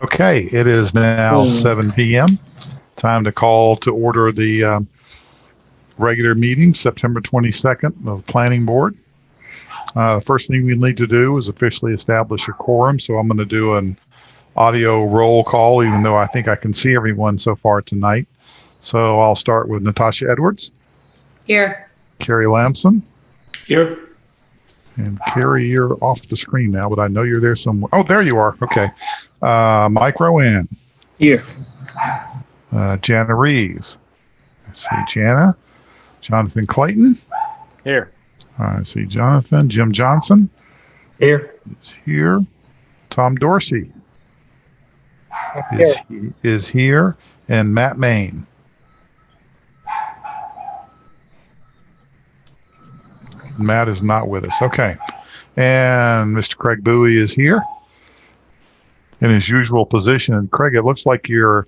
Okay, it is now 7 p.m. Time to call to order the regular meeting, September 22nd of the Planning Board. The first thing we need to do is officially establish a quorum, so I'm going to do an audio roll call, even though I think I can see everyone so far tonight. So I'll start with Natasha Edwards. Here. Carrie Lamson. Here. And Carrie, you're off the screen now, but I know you're there somewhere. Oh, there you are. Okay. Mike Rowan. Here. Jana Reeves. I see Jana. Jonathan Clayton. Here. I see Jonathan. Jim Johnson. Here. Is here. Tom Dorsey. Is here. And Matt Main. Matt is not with us. Okay. And Mr. Craig Bowie is here in his usual position. And Craig, it looks like you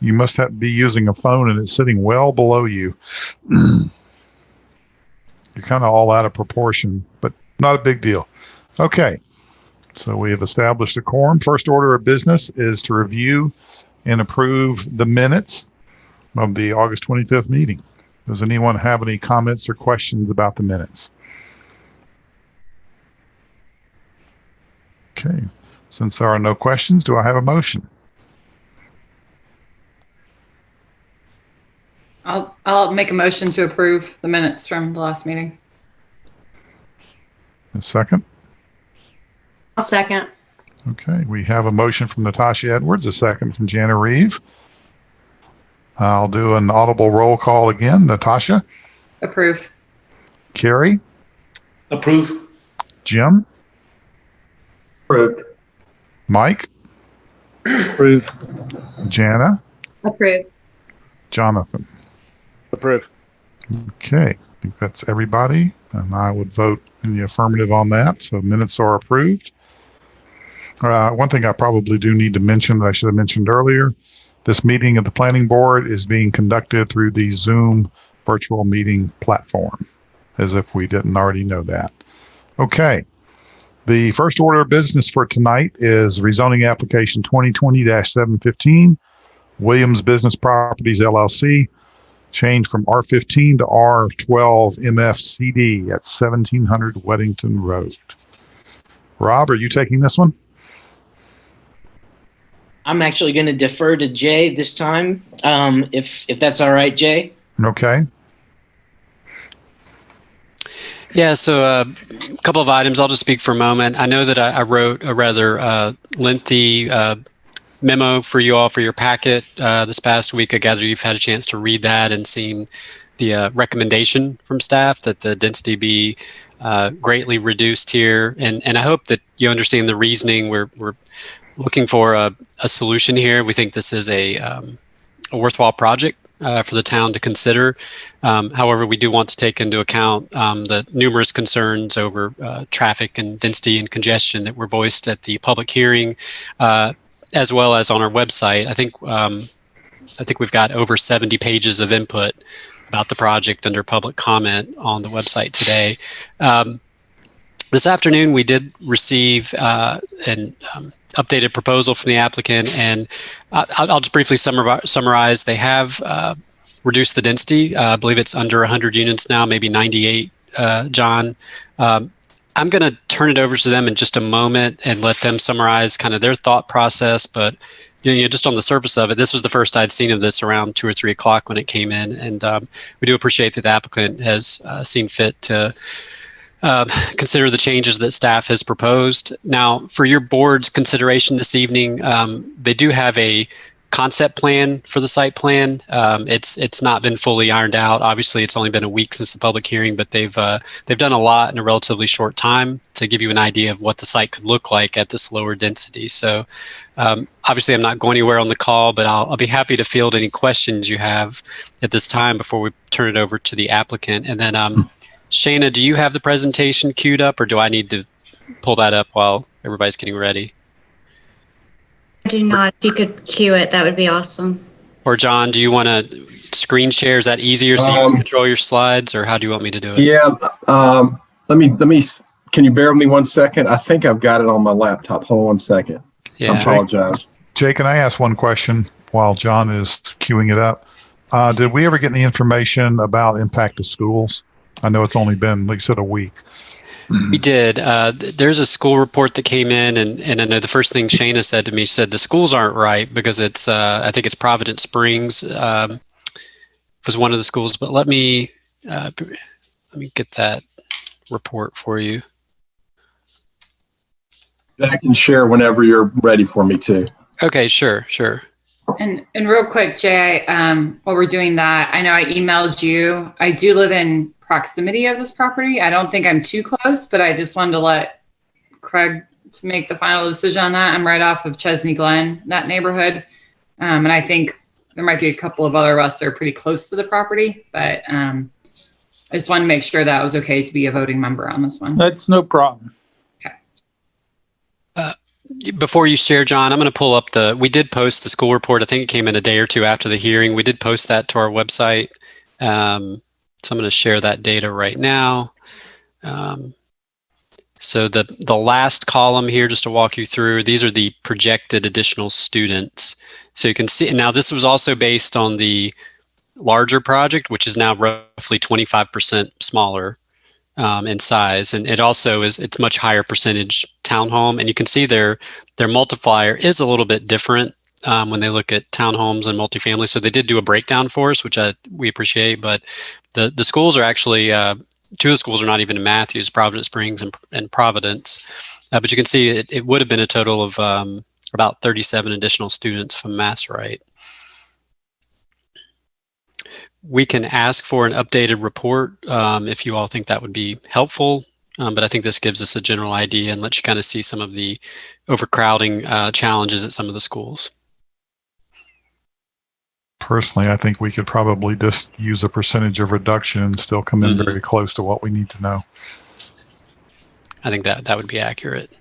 must be using a phone and it's sitting well below you. You're kind of all out of proportion, but not a big deal. Okay. So we have established a quorum. First order of business is to review and approve the minutes of the August 25th meeting. Does anyone have any comments or questions about the minutes? Okay. Since there are no questions, do I have a motion? I'll make a motion to approve the minutes from the last meeting. A second? I'll second. Okay. We have a motion from Natasha Edwards, a second from Jana Reeve. I'll do an audible roll call again. Natasha? Approve. Carrie? Approve. Jim? Approved. Mike? Approve. Jana? Approve. Jonathan? Approve. Okay. I think that's everybody, and I would vote in the affirmative on that. So minutes are approved. One thing I probably do need to mention that I should have mentioned earlier, this meeting of the Planning Board is being conducted through the Zoom virtual meeting platform, as if we didn't already know that. Okay. The first order of business for tonight is rezoning application 2020-715, Williams Business Properties, LLC, change from R15 to R12 MFCD at 1700 Weddington Road. Rob, are you taking this one? I'm actually going to defer to Jay this time, if that's all right, Jay. Okay. Yeah, so a couple of items. I'll just speak for a moment. I know that I wrote a rather lengthy memo for you all for your packet this past week. I gather you've had a chance to read that and seen the recommendation from staff that the density be greatly reduced here. And I hope that you understand the reasoning. We're looking for a solution here. We think this is a worthwhile project for the town to consider. However, we do want to take into account the numerous concerns over traffic and density and congestion that were voiced at the public hearing, as well as on our website. I think we've got over 70 pages of input about the project under public comment on the website today. This afternoon, we did receive an updated proposal from the applicant, and I'll just briefly summarize. They have reduced the density. I believe it's under 100 units now, maybe 98, John. I'm going to turn it over to them in just a moment and let them summarize kind of their thought process. But just on the surface of it, this was the first I'd seen of this around 2 or 3 o'clock when it came in, and we do appreciate that the applicant has seen fit to consider the changes that staff has proposed. Now, for your board's consideration this evening, they do have a concept plan for the site plan. It's not been fully ironed out. Obviously, it's only been a week since the public hearing, but they've done a lot in a relatively short time to give you an idea of what the site could look like at this lower density. So, obviously, I'm not going anywhere on the call, but I'll be happy to field any questions you have at this time before we turn it over to the applicant. And then, Shayna, do you have the presentation queued up, or do I need to pull that up while everybody's getting ready? I do not. If you could cue it, that would be awesome. Or John, do you want to screen share? Is that easier so you can control your slides, or how do you want me to do it? Yeah. Let me. Can you bear with me 1 second? I think I've got it on my laptop. Hold on 1 second. Yeah. I apologize. Jay, can I ask one question while John is queuing it up? Did we ever get any information about impact to schools? I know it's only been, like you said, a week. We did. There's a school report that came in, and I know the first thing Shayna said to me, she said the schools aren't right because it's, I think it's Providence Springs was one of the schools. But let me get that report for you. I can share whenever you're ready for me to. Okay, sure. And real quick, Jay, while we're doing that, I know I emailed you. I do live in proximity of this property. I don't think I'm too close, but I just wanted to let Craig to make the final decision on that. I'm right off of Chesney Glen, that neighborhood. And I think there might be a couple of other of us that are pretty close to the property, but I just wanted to make sure that was okay to be a voting member on this one. That's no problem. Before you share, John, I'm going to pull up we did post the school report. I think it came in a day or two after the hearing. We did post that to our website. So I'm going to share that data right now. So the last column here, just to walk you through, these are the projected additional students. So you can see, now this was also based on the larger project, which is now roughly 25% smaller in size. And it also it's much higher percentage townhome. And you can see their multiplier is a little bit different when they look at townhomes and multifamily. So they did do a breakdown for us, which we appreciate. But the schools are actually, two of the schools are not even in Matthews, Providence Springs and Providence. But you can see it would have been a total of about 37 additional students from Mass Right. We can ask for an updated report if you all think that would be helpful. But I think this gives us a general idea and lets you kind of see some of the overcrowding challenges at some of the schools. Personally, I think we could probably just use a percentage of reduction and still come in very close to what we need to know. I think that would be accurate.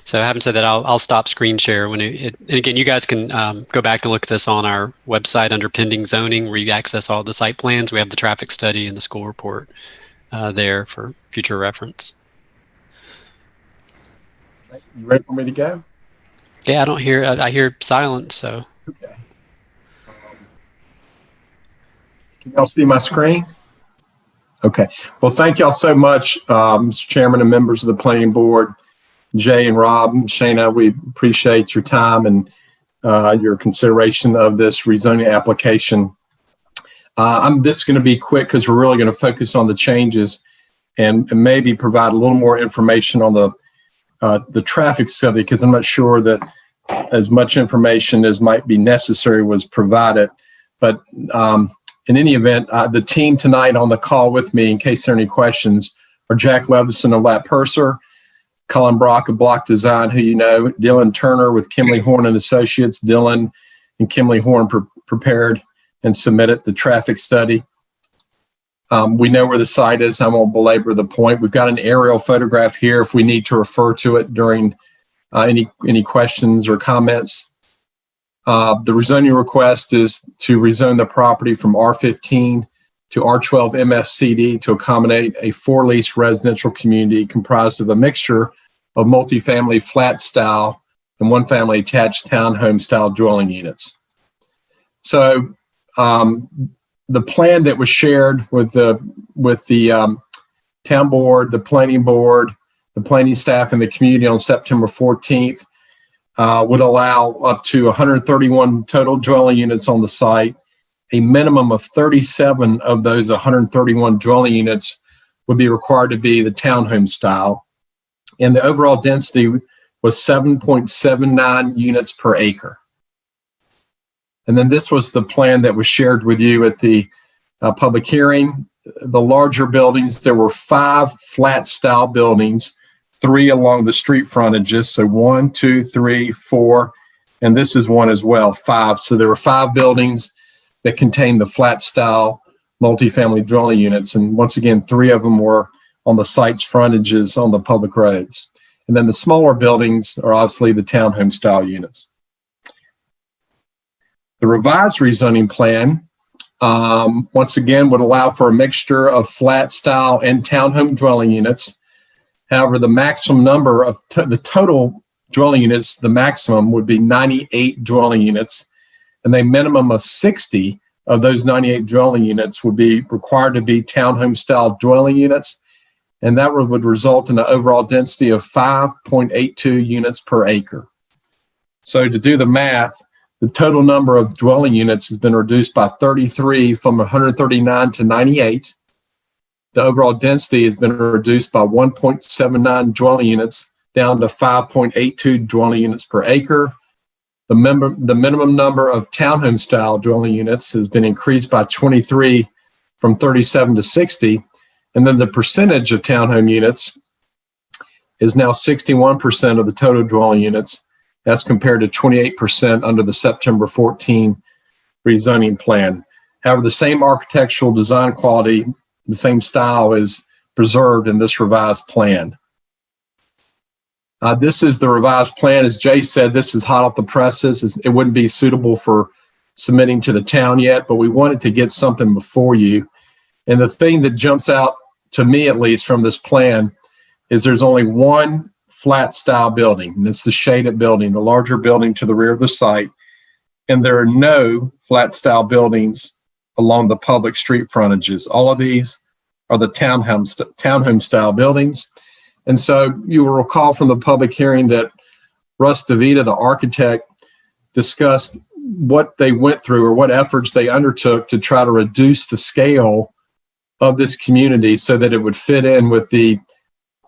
So having said that, I'll stop screen share when and again, you guys can go back and look at this on our website under pending zoning, where you access all the site plans. We have the traffic study and the school report there for future reference. You ready for me to go? Yeah, I hear silence, so. Okay. Can y'all see my screen? Okay. Well, thank y'all so much, Mr. Chairman and members of the Planning Board. Jay and Rob and Shayna, we appreciate your time and your consideration of this rezoning application. This is going to be quick because we're really going to focus on the changes and maybe provide a little more information on the traffic study, because I'm not sure that as much information as might be necessary was provided. But in any event, the team tonight on the call with me, in case there are any questions, are Jack Levison of Lat Purser, Colin Brock of Block Design, who you know, Dylan Turner with Kimley Horn and Associates. Dylan and Kimley Horn prepared and submitted the traffic study. We know where the site is. I won't belabor the point. We've got an aerial photograph here if we need to refer to it during any questions or comments. The rezoning request is to rezone the property from R15 to R12 MFCD to accommodate a for-lease residential community comprised of a mixture of multifamily flat style and one family attached townhome style dwelling units. So the plan that was shared with the town board, the planning board, the planning staff, and the community on September 14th would allow up to 131 total dwelling units on the site. A minimum of 37 of those 131 dwelling units would be required to be the townhome style. And the overall density was 7.79 units per acre. And then this was the plan that was shared with you at the public hearing. The larger buildings, there were 5 flat style buildings, 3 along the street frontages. So 1, 2, 3, 4, and this is one as well, 5. So there were 5 buildings that contained the flat style multifamily dwelling units. And once again, 3 of them were on the site's frontages on the public roads. And then the smaller buildings are obviously the townhome style units. The revised rezoning plan, once again, would allow for a mixture of flat style and townhome dwelling units. However, the maximum number of the total dwelling units, the maximum would be 98 dwelling units, and a minimum of 60 of those 98 dwelling units would be required to be townhome style dwelling units, and that would result in an overall density of 5.82 units per acre. So to do the math, the total number of dwelling units has been reduced by 33 from 139 to 98. The overall density has been reduced by 1.79 dwelling units down to 5.82 dwelling units per acre. The minimum number of townhome style dwelling units has been increased by 23 from 37 to 60. And then the percentage of townhome units is now 61% of the total dwelling units. That's compared to 28% under the September 14 rezoning plan. However, the same architectural design quality, the same style is preserved in this revised plan. This is the revised plan. As Jay said, this is hot off the presses. It wouldn't be suitable for submitting to the town yet, but we wanted to get something before you. And the thing that jumps out to me, at least from this plan, is there's only one flat style building, and it's the shaded building, the larger building to the rear of the site. And there are no flat style buildings along the public street frontages. All of these are the townhome style buildings. And so you will recall from the public hearing that Russ DeVita, the architect, discussed what they went through or what efforts they undertook to try to reduce the scale of this community so that it would fit in with the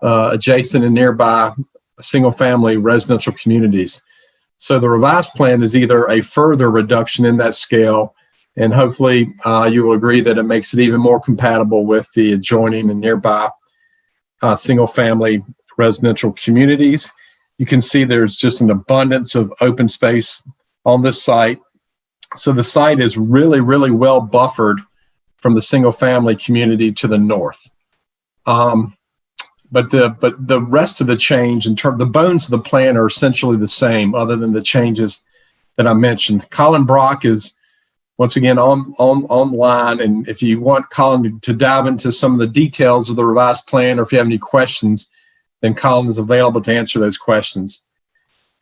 adjacent and nearby single-family residential communities. So the revised plan is either a further reduction in that scale, and hopefully you will agree that it makes it even more compatible with the adjoining and nearby single-family residential communities. You can see there's just an abundance of open space on this site. So the site is really, really well buffered from the single-family community to the north. But the rest of the change, the bones of the plan are essentially the same, other than the changes that I mentioned. Colin Brock is once again online, and if you want Colin to dive into some of the details of the revised plan, or if you have any questions, then Colin is available to answer those questions.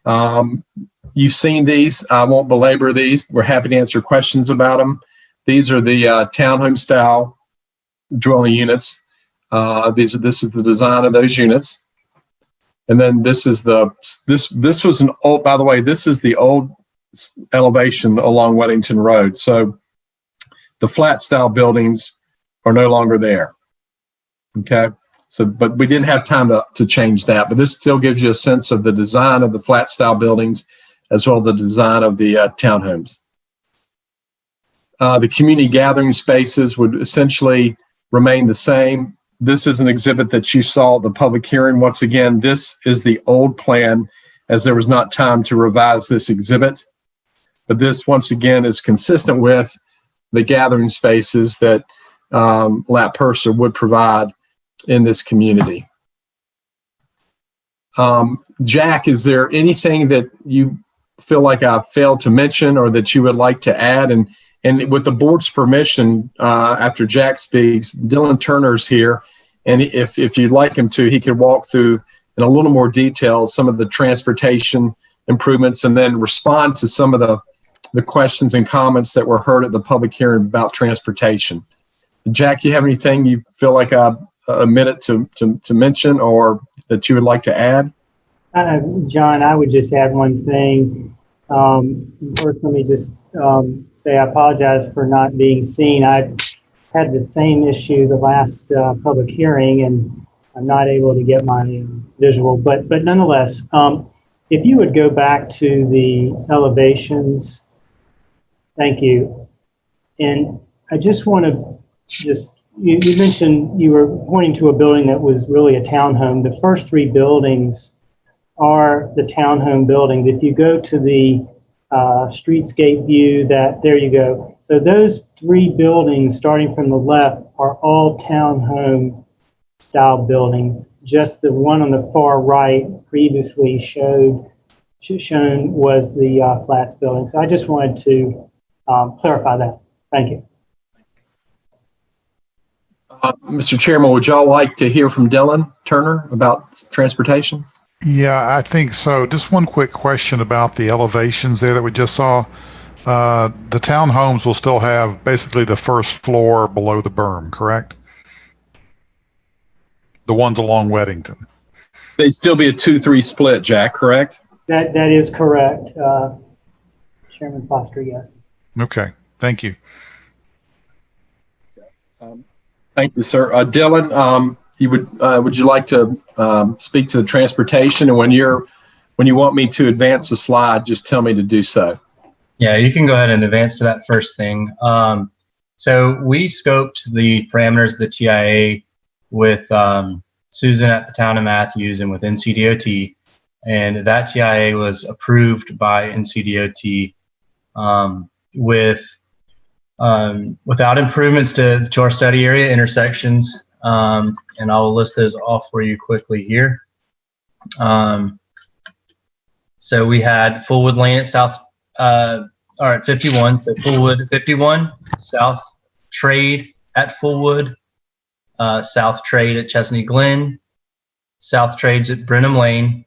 You've seen these. I won't belabor these. We're happy to answer questions about them. These are the townhome style dwelling units. This is the design of those units. And then this is this was an old, by the way, this is the old elevation along Weddington Road. So the flat style buildings are no longer there. Okay. So, but we didn't have time to change that, but this still gives you a sense of the design of the flat style buildings as well as the design of the townhomes. The community gathering spaces would essentially remain the same. This is an exhibit that you saw at the public hearing. Once again, this is the old plan, as there was not time to revise this exhibit. But this, once again, is consistent with the gathering spaces that Lat Purser would provide in this community. Jack, is there anything that you feel like I failed to mention or that you would like to add? And with the board's permission, after Jack speaks, Dylan Turner's here. And if you'd like him to, he could walk through in a little more detail some of the transportation improvements and then respond to some of the questions and comments that were heard at the public hearing about transportation. Jack, you have anything you feel like I omitted to mention or that you would like to add? John, I would just add one thing. First, let me just say I apologize for not being seen. I had the same issue the last public hearing, and I'm not able to get my visual. But nonetheless, if you would go back to the elevations, thank you. And I just want to you mentioned you were pointing to a building that was really a townhome. The first three buildings are the townhome buildings. If you go to the streetscape view, there you go. So those three buildings starting from the left are all townhome style buildings. Just the one on the far right previously shown was the flats building. So I just wanted to clarify that. Thank you. Mr. Chairman, would y'all like to hear from Dylan Turner about transportation? Yeah, I think so. Just one quick question about the elevations there that we just saw. The townhomes will still have basically the first floor below the berm, correct? The ones along Weddington. They'd still be a 2-3 split, Jack, correct? That is correct. Chairman Foster, yes. Okay, thank you. Thank you, sir. Dylan, would you like to speak to the transportation? And when you want me to advance the slide, just tell me to do so. Yeah, you can go ahead and advance to that first thing. So we scoped the parameters of the TIA with Susan at the town of Matthews and with NCDOT, and that TIA was approved by NCDOT without improvements to our study area intersections, and I'll list those off for you quickly here. So we had Fullwood Lane at South, at 51, so Fullwood 51, South Trade at Fullwood, South Trade at Chesney Glen, South Trades at Brenham Lane,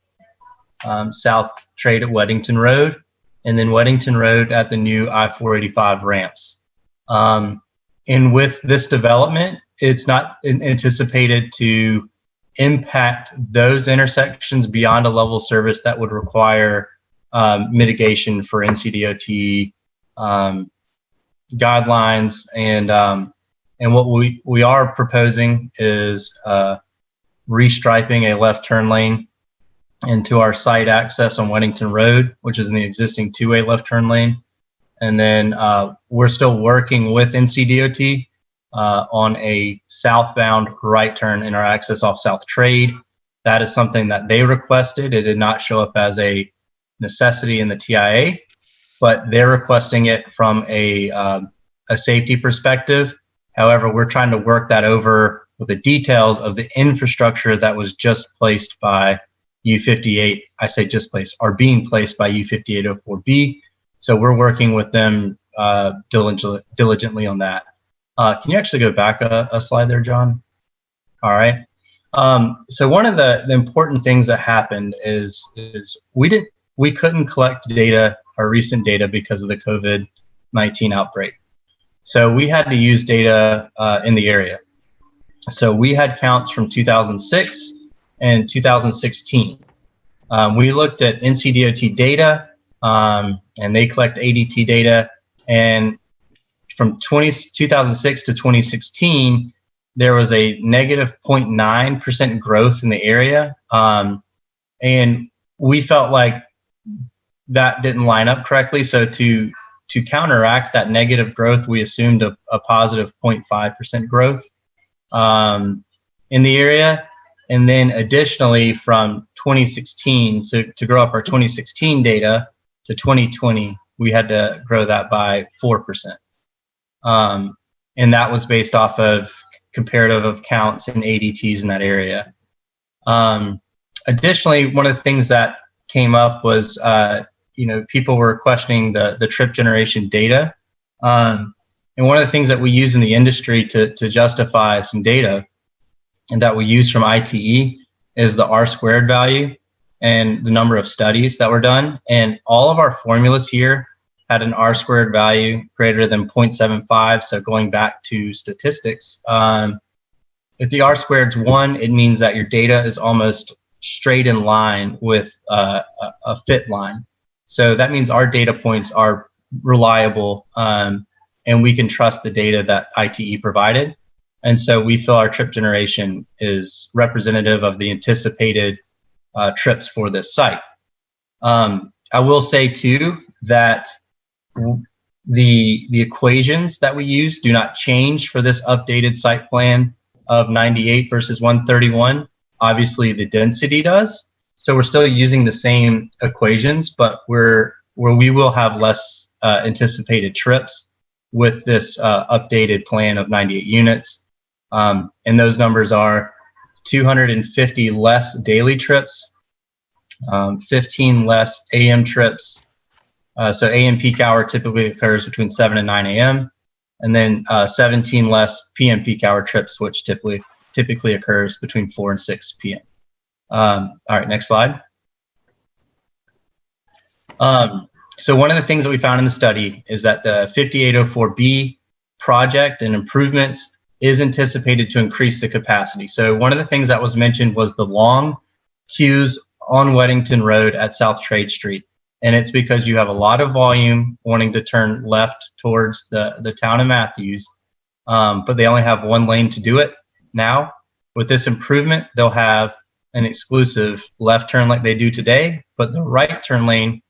South Trade at Weddington Road, and then Weddington Road at the new I-485 ramps. And with this development, it's not anticipated to impact those intersections beyond a level of service that would require mitigation for NCDOT guidelines. And what we are proposing is restriping a left turn lane into our site access on Weddington Road, which is in the existing two-way left turn lane. And then we're still working with NCDOT on a southbound right turn in our access off South Trade. That is something that they requested. It did not show up as a necessity in the TIA, but they're requesting it from a safety perspective. However, we're trying to work that over with the details of the infrastructure that was just placed by U58. I say just placed, are being placed by U5804B. So we're working with them diligently on that. Can you actually go back a slide there, John? All right. So one of the important things that happened is we couldn't collect data or recent data because of the COVID-19 outbreak. So we had to use data in the area. So we had counts from 2006 and 2016. We looked at NCDOT data, and they collect ADT data. And from 2006 to 2016, there was a negative 0.9% growth in the area. And we felt like that didn't line up correctly. So to counteract that negative growth, we assumed a positive 0.5% growth in the area. And then additionally, from 2016, so to grow up our 2016 data to 2020, we had to grow that by 4%. And that was based off of comparative of counts and ADTs in that area. Additionally, one of the things that came up was, people were questioning the trip generation data. And one of the things that we use in the industry to justify some data and that we use from ITE is the R-squared value and the number of studies that were done. And all of our formulas here had an R-squared value greater than 0.75. So going back to statistics, if the R-squared's 1, it means that your data is almost straight in line with a fit line. So that means our data points are reliable, and we can trust the data that ITE provided. And so we feel our trip generation is representative of the anticipated trips for this site. I will say too that the equations that we use do not change for this updated site plan of 98 versus 131. Obviously the density does. So we're still using the same equations, but we will have less anticipated trips with this updated plan of 98 units. And those numbers are 250 less daily trips, 15 less AM trips. So AM peak hour typically occurs between 7 and 9 AM. and then 17 less PM peak hour trips, which typically occurs between 4 and 6 p.m. All right, next slide. So one of the things that we found in the study is that the 5804B project and improvements is anticipated to increase the capacity. So one of the things that was mentioned was the long queues on Weddington Road at South Trade Street. And it's because you have a lot of volume wanting to turn left towards the town of Matthews, but they only have one lane to do it. Now, with this improvement, they'll have an exclusive left turn like they do today, but the right turn lane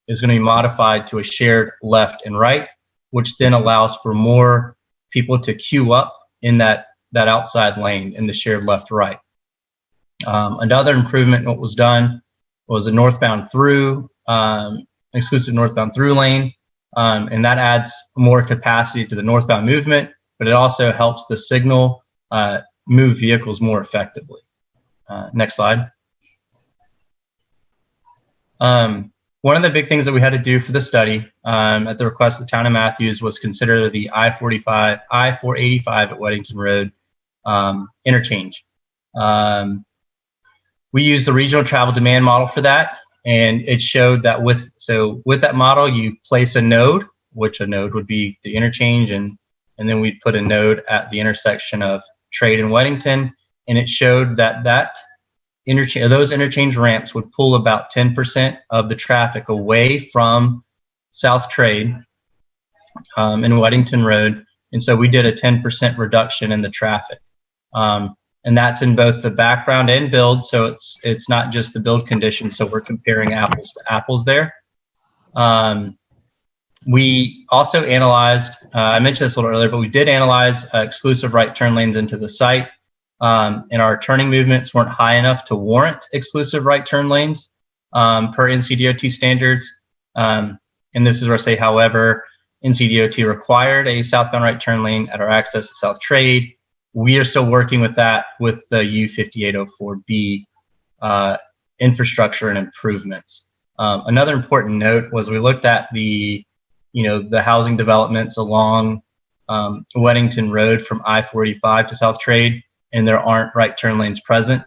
is going to be modified to a shared left and right, which then allows for more people to queue up in that outside lane in the shared left-right. Another improvement what was done was a northbound through, exclusive northbound through lane, and that adds more capacity to the northbound movement, but it also helps the signal move vehicles more effectively. Next slide. One of the big things that we had to do for the study at the request of the town of Matthews was consider the I-485 at Weddington Road interchange. We used the regional travel demand model for that, and it showed that with that model, you place a node, which a node would be the interchange, and then we'd put a node at the intersection of Trade and Weddington, and it showed that those interchange ramps would pull about 10% of the traffic away from South Trade and Weddington Road. And so we did a 10% reduction in the traffic. And that's in both the background and build. So it's not just the build conditions. So we're comparing apples to apples there. We also analyzed, I mentioned this a little earlier, but we did analyze exclusive right turn lanes into the site. And our turning movements weren't high enough to warrant exclusive right turn lanes per NCDOT standards. And this is where I say, however, NCDOT required a southbound right turn lane at our access to South Trade. We are still working with that with the U5804B infrastructure and improvements. Another important note was we looked at the housing developments along Weddington Road from I-485 to South Trade, and there aren't right turn lanes present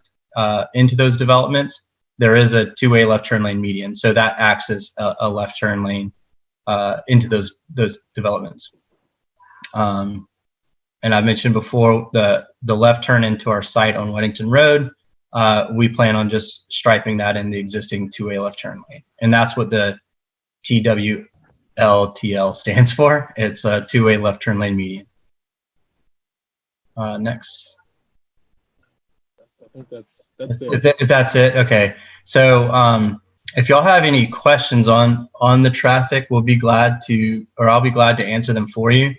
into those developments. There is a two-way left turn lane median, so that acts as a left turn lane into those developments. And I mentioned before the left turn into our site on Weddington Road. We plan on just striping that in the existing two-way left turn lane, and that's what the TWLTL stands for. It's a two-way left turn lane median. Next. I think that's it. If that's it, okay. So if y'all have any questions on the traffic, I'll be glad to answer them for you.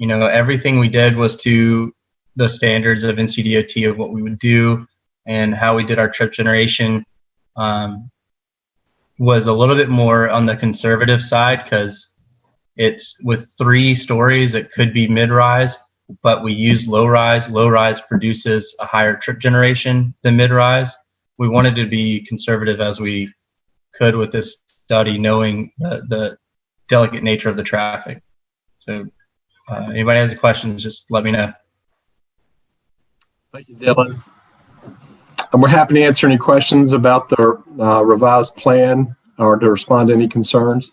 Everything we did was to the standards of NCDOT of what we would do, and how we did our trip generation was a little bit more on the conservative side, because it's with 3 stories, it could be mid-rise, but we use low-rise. Low-rise produces a higher trip generation than mid-rise. We wanted to be conservative as we could with this study, knowing the delicate nature of the traffic. So anybody has any questions, just let me know. Thank you, Dylan. And we're happy to answer any questions about the revised plan or to respond to any concerns.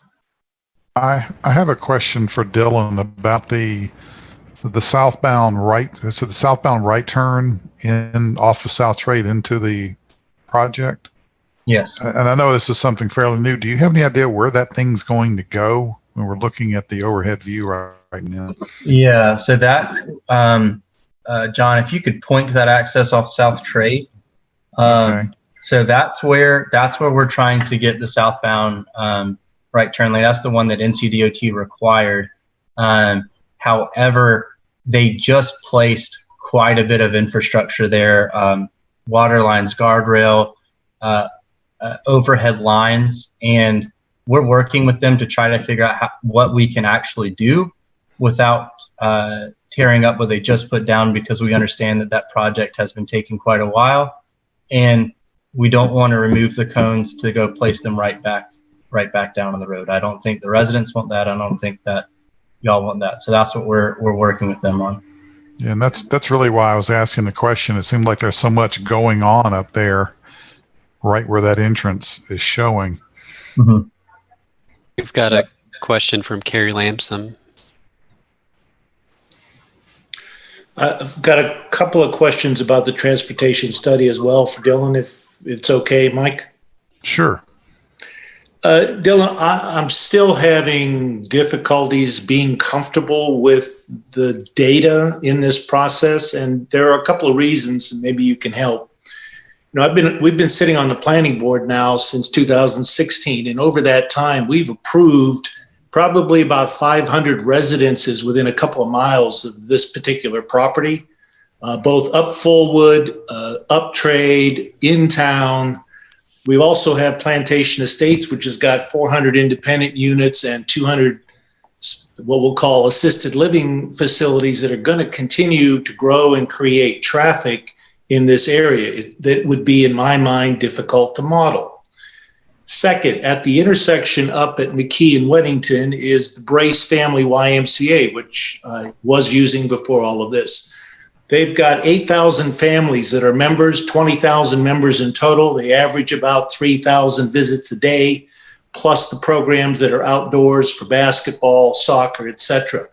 I have a question for Dylan about the southbound right. So the southbound right turn in off of South Trade into the project. Yes. And I know this is something fairly new. Do you have any idea where that thing's going to go when we're looking at the overhead view right now? Yeah. So that, John, if you could point to that access off South Trade. Okay. So that's where we're trying to get the southbound right turn lane. That's the one that NCDOT required. However, they just placed quite a bit of infrastructure there, water lines, guardrail, overhead lines, and we're working with them to try to figure out what we can actually do without tearing up what they just put down, because we understand that project has been taking quite a while, and we don't want to remove the cones to go place them right back down on the road. I don't think the residents want that. I don't think that y'all want that. So that's what we're working with them on. Yeah, and that's really why I was asking the question. It seemed like there's so much going on up there, right where that entrance is showing. Mm-hmm. We've got a question from Carrie Lamson. I've got a couple of questions about the transportation study as well for Dylan, if it's okay, Mike. Sure. Dylan, I'm still having difficulties being comfortable with the data in this process, and there are a couple of reasons, and maybe you can help. You know, we've been sitting on the planning board now since 2016, and over that time, we've approved probably about 500 residences within a couple of miles of this particular property, both up Fullwood, up Trade, in town. We also have Plantation Estates, which has got 400 independent units and 200 what we'll call assisted living facilities that are going to continue to grow and create traffic in this area. That would be, in my mind, difficult to model. Second, at the intersection up at McKee and Weddington is the Brace Family YMCA, which I was using before all of this. They've got 8,000 families that are members, 20,000 members in total. They average about 3,000 visits a day, plus the programs that are outdoors for basketball, soccer, etc.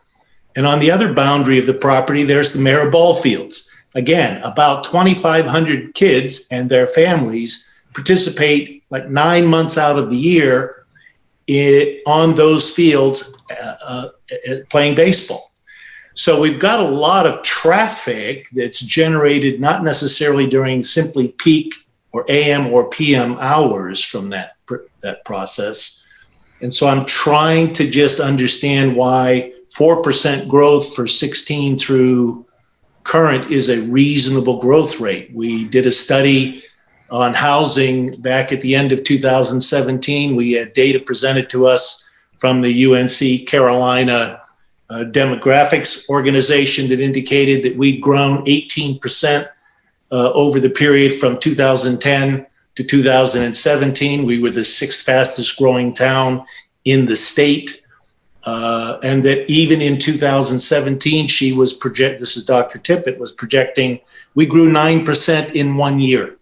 And on the other boundary of the property, there's the Mara Ball Fields. Again, about 2,500 kids and their families participate like 9 months out of the year on those fields playing baseball. So we've got a lot of traffic that's generated not necessarily during simply peak or AM or PM hours from that process. And so I'm trying to just understand why 4% growth for 16 through current is a reasonable growth rate. We did a study on housing back at the end of 2017. We had data presented to us from the UNC Carolina demographics organization that indicated that we'd grown 18% over the period from 2010 to 2017. We were the sixth fastest growing town in the state. And that even in 2017, she was this is Dr. Tippett, was projecting we grew 9% in 1 year.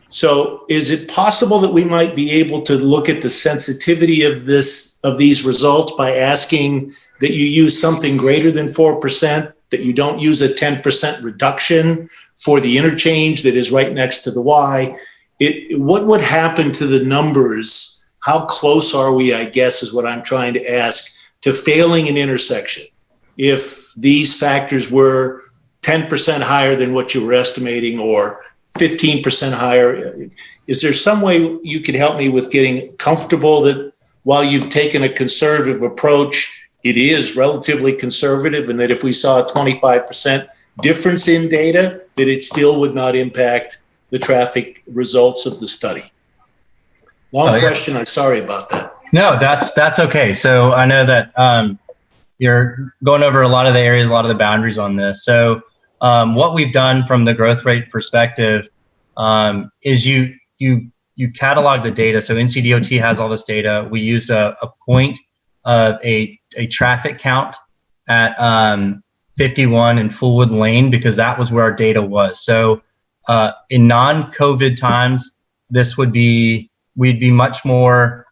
So is it possible that we might be able to look at the sensitivity of these results by asking that you use something greater than 4%, that you don't use a 10% reduction for the interchange that is right next to the Y? What would happen to the numbers? How close are we, I guess, is what I'm trying to ask, to failing an intersection if these factors were 10% higher than what you were estimating or 15% higher? Is there some way you could help me with getting comfortable that while you've taken a conservative approach, it is relatively conservative, and that if we saw a 25% difference in data, that it still would not impact the traffic results of the study? Long question. I'm sorry about that. No, that's okay. So I know that you're going over a lot of the areas, a lot of the boundaries on this. So what we've done from the growth rate perspective is you catalog the data. So NCDOT has all this data. We used a point of a traffic count at 51 in Fullwood Lane because that was where our data was. So in non-COVID times, we'd be much more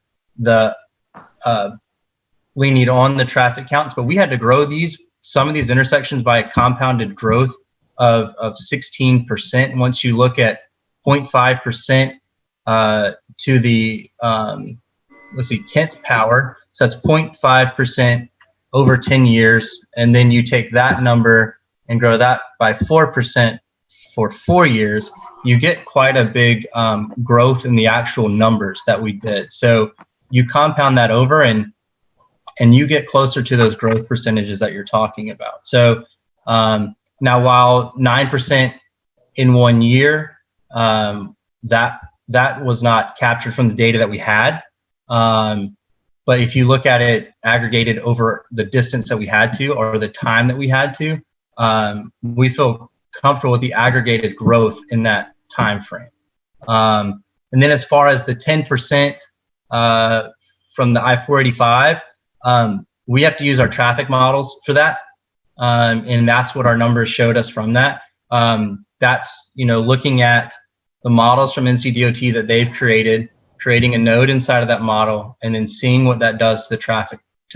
leaning on the traffic counts, but we had to grow some of these intersections by a compounded growth of 16%. And once you look at 0.5% to the 10th power, so that's 0.5% over 10 years. And then you take that number and grow that by 4% for 4 years, you get quite a big growth in the actual numbers that we did. So you compound that over and you get closer to those growth percentages that you're talking about. So now while 9% in 1 year, that was not captured from the data that we had. But if you look at it aggregated over the distance that we had to, or the time that we had to, we feel comfortable with the aggregated growth in that time frame. And then as far as the 10% from the I-485, we have to use our traffic models for that. And that's what our numbers showed us from that. That's, looking at the models from NCDOT that they've created, creating a node inside of that model, and then seeing what that does to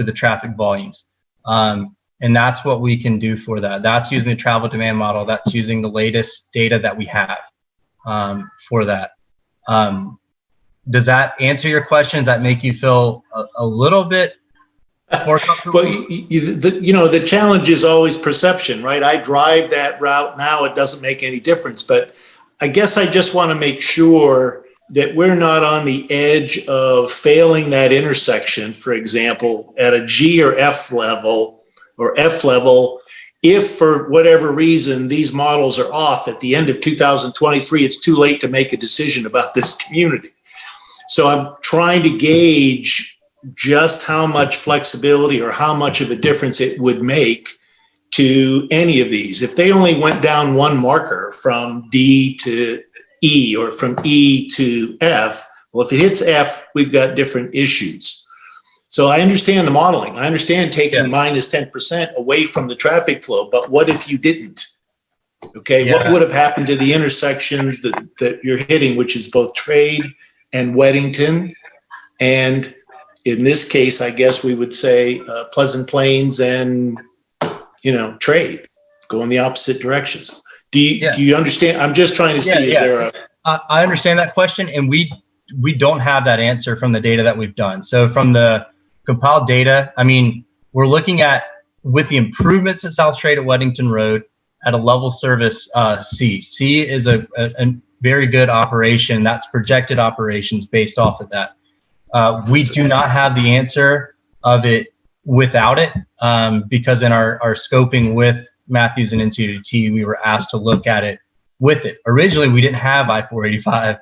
the traffic volumes. And that's what we can do for that. That's using the travel demand model. That's using the latest data that we have for that. Does that answer your question? Does that make you feel a little bit more comfortable? Well, the challenge is always perception, right? I drive that route now. It doesn't make any difference. But I guess I just want to make sure that we're not on the edge of failing that intersection, for example, at a G or F level, if for whatever reason these models are off at the end of 2023, it's too late to make a decision about this community. So I'm trying to gauge just how much flexibility or how much of a difference it would make to any of these. If they only went down one marker from D to E or from E to F, well, if it hits F, we've got different issues. So I understand the modeling. I understand taking minus 10% away from the traffic flow, but what if you didn't? Okay, what would have happened to the intersections that you're hitting, which is both Trade and Weddington? And in this case, I guess we would say Pleasant Plains and, Trade, go in the opposite directions. Do you understand? I'm just trying to see, is there a... I understand that question, and we don't have that answer from the data that we've done. So from the compiled data, we're looking at, with the improvements at South Trade at Weddington Road, at a level service C. C is a very good operation. That's projected operations based off of that. We do not have the answer of it without it, because in our scoping with Matthews and NCDOT, we were asked to look at it with it. Originally, we didn't have I-485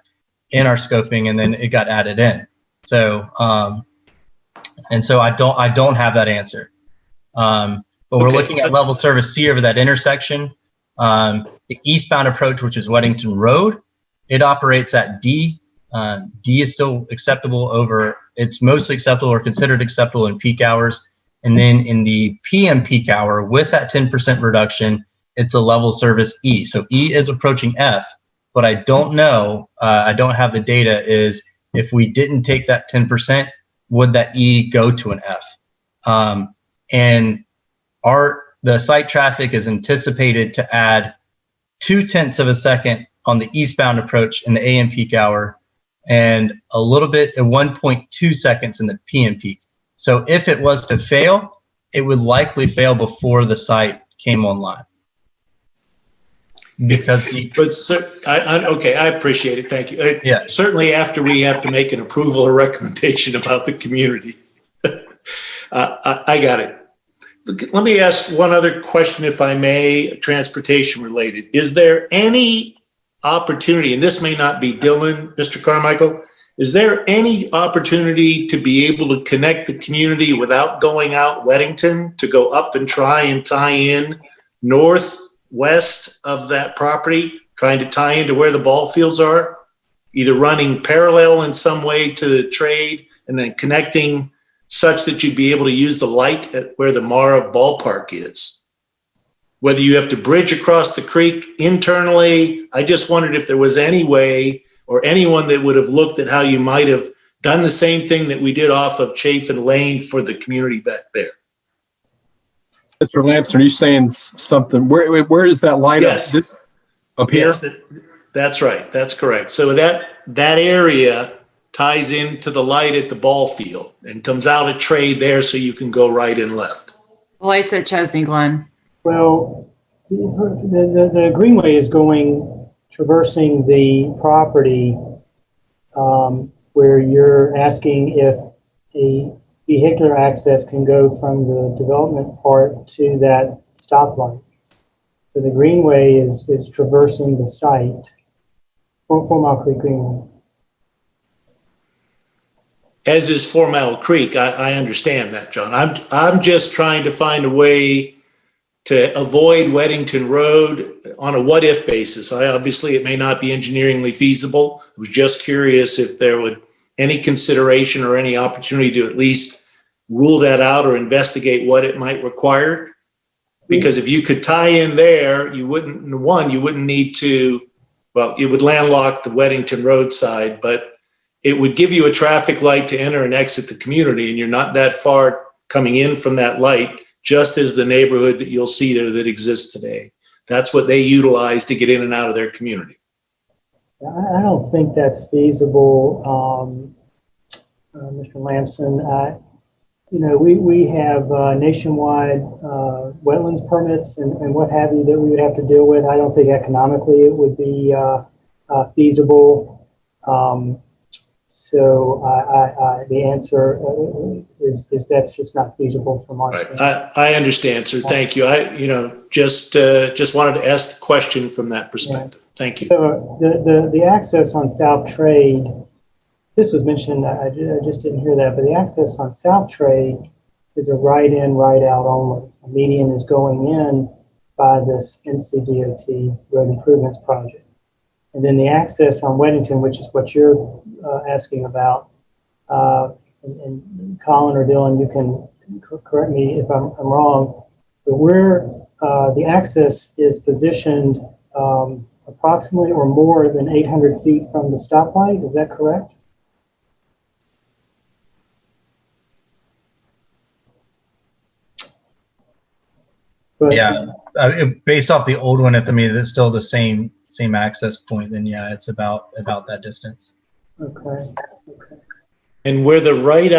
in our scoping, and then it got added in. So, I don't have that answer. But we're looking at level service C over that intersection. The eastbound approach, which is Weddington Road, it operates at D. D is still acceptable it's mostly acceptable or considered acceptable in peak hours. And then in the PM peak hour, with that 10% reduction, it's a level service E. So E is approaching F, but I don't know, I don't have the data, is if we didn't take that 10%, would that E go to an F? And the site traffic is anticipated to add 0.2 of a second on the eastbound approach in the AM peak hour, and a little bit at 1.2 seconds in the PM peak. So if it was to fail, it would likely fail before the site came online. Because I appreciate it. Thank you. Certainly after we have to make an approval or recommendation about the community. I got it. Let me ask one other question, if I may, transportation related. Is there any opportunity, and this may not be Dylan, Mr. Carmichael, is there any opportunity to be able to connect the community without going out Weddington, to go up and try and tie in northwest of that property, trying to tie into where the ball fields are, either running parallel in some way to the Trade and then connecting such that you'd be able to use the light at where the Mara ballpark is? Whether you have to bridge across the creek internally, I just wondered if there was any way or anyone that would have looked at how you might have done the same thing that we did off of Chafin Lane for the community back there. Mr. Lance, are you saying something? Where is that light? Yes. Up here? Yes, that's right. That's correct. So that area ties into the light at the ball field and comes out at Trade there, so you can go right and left. The lights at Chesney Glen. Well, the greenway is traversing the property where you're asking if a vehicular access can go from the development part to that stoplight. So the greenway is traversing the site, 4 Mile Creek Greenway. As is 4 Mile Creek, I understand that, John. I'm just trying to find a way to avoid Weddington Road on a what-if basis. Obviously, it may not be engineeringly feasible. I was just curious if there would any consideration or any opportunity to at least rule that out or investigate what it might require. Because if you could tie in there, you wouldn't need to, well, it would landlock the Weddington Road side, but it would give you a traffic light to enter and exit the community, and you're not that far coming in from that light, just as the neighborhood that you'll see there that exists today. That's what they utilize to get in and out of their community. I don't think that's feasible, Mr. Lamson. We have nationwide wetlands permits and what have you that we would have to deal with. I don't think economically it would be feasible. So the answer is that's just not feasible from our Right. standpoint. I understand, sir. Thank you. Just wanted to ask the question from that perspective. Thank you. So the access on South Trade, this was mentioned, I just didn't hear that, but the access on South Trade is a right in, right out only. A median is going in by this NCDOT road improvements project. And then the access on Weddington, which is what you're asking about, and Colin or Dylan, you can correct me if I'm wrong, but where the access is positioned approximately or more than 800 feet from the stoplight, is that correct? But, Yeah, based off the old one, if it's still the same access point, then yeah, it's about that distance. Okay. And where the right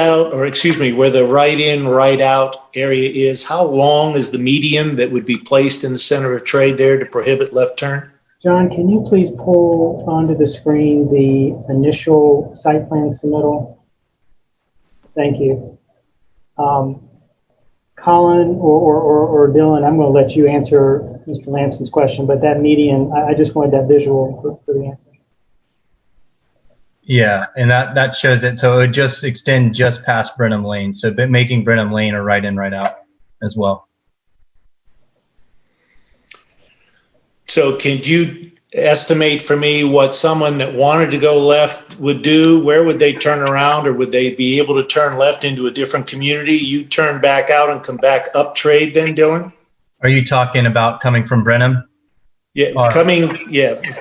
in, right out area is, how long is the median that would be placed in the center of trade there to prohibit left turn? John, can you please pull onto the screen the initial site plan submittal? Thank you. Colin or Dylan, I'm going to let you answer Mr. Lamson's question, but that median, I just wanted that visual for the answer. Yeah, and that shows it. So it would just extend just past Brenham Lane. So making Brenham Lane a right in, right out as well. So can you estimate for me what someone that wanted to go left would do? Where would they turn around, or would they be able to turn left into a different community? You turn back out and come back up trade then, Dylan? Are you talking about coming from Brenham? Yeah,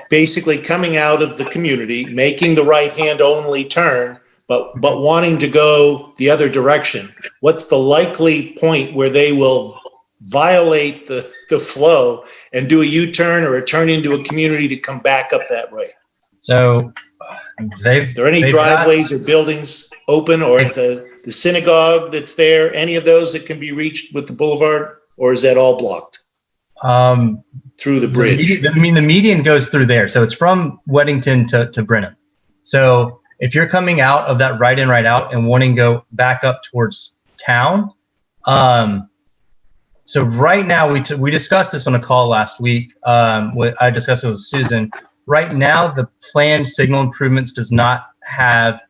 basically coming out of the community, making the right-hand only turn, but wanting to go the other direction. What's the likely point where they will violate the flow and do a U-turn or a turn into a community to come back up that way? So Are there any driveways or buildings open, or at the synagogue that's there, any of those that can be reached with the boulevard, or is that all blocked? Through the bridge. The median goes through there. So it's from Weddington to Brenham. So if you're coming out of that right in, right out and wanting to go back up towards town, so right now we discussed this on a call last week. I discussed it with Susan. Right now, the planned signal improvements does not have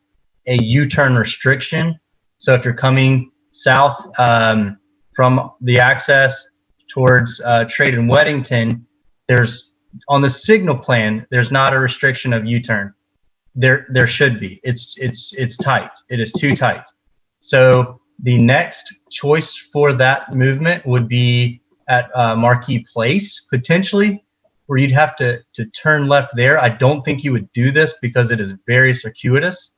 a U-turn restriction. So if you're coming south from the access towards Trade and Weddington, there's on the signal plan, there's not a restriction of U-turn. There should be. It's tight. It is too tight. So the next choice for that movement would be at Marquee Place, potentially, where you'd have to turn left there. I don't think you would do this because it is very circuitous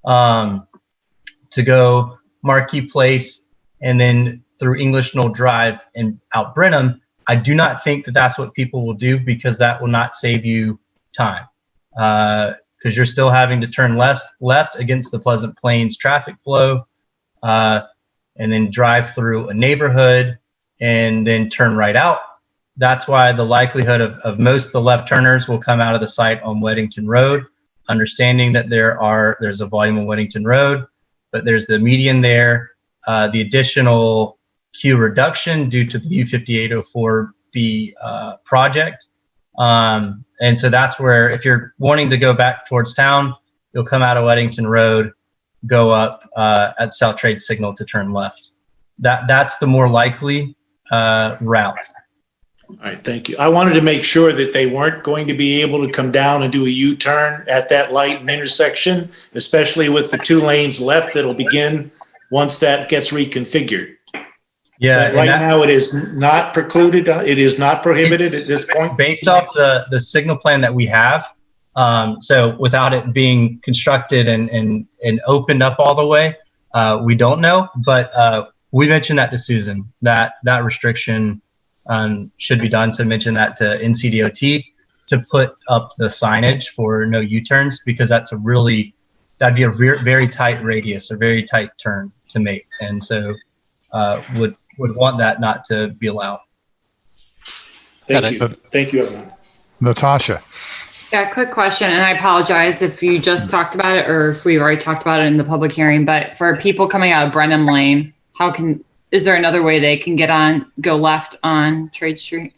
to go Marquee Place and then through English Knoll Drive and out Brenham. I do not think that that's what people will do, because that will not save you time, because you're still having to turn left against the Pleasant Plains traffic flow, and then drive through a neighborhood and then turn right out. That's why the likelihood of most of the left turners will come out of the site on Weddington Road, understanding that there's a volume on Weddington Road, but there's the median there, the additional queue reduction due to the U5804B project. And so that's where, if you're wanting to go back towards town, you'll come out of Weddington Road, go up at South Trade Signal to turn left. That's the more likely route. All right, thank you. I wanted to make sure that they weren't going to be able to come down and do a U-turn at that light and intersection, especially with the 2 lanes left that'll begin once that gets reconfigured. Yeah, But right now it is not precluded, it is not prohibited at this point? Based off the signal plan that we have, so without it being constructed and opened up all the way, we don't know. But we mentioned that to Susan, that restriction should be done. So mention that to NCDOT to put up the signage for no U-turns, because that'd be a very tight radius, a very tight turn to make. And so would want that not to be allowed. Thank you. Thank you, everyone. Natasha. Yeah, quick question, and I apologize if you just talked about it or if we already talked about it in the public hearing, but for people coming out of Brenham Lane, is there another way they can go left on Trade Street?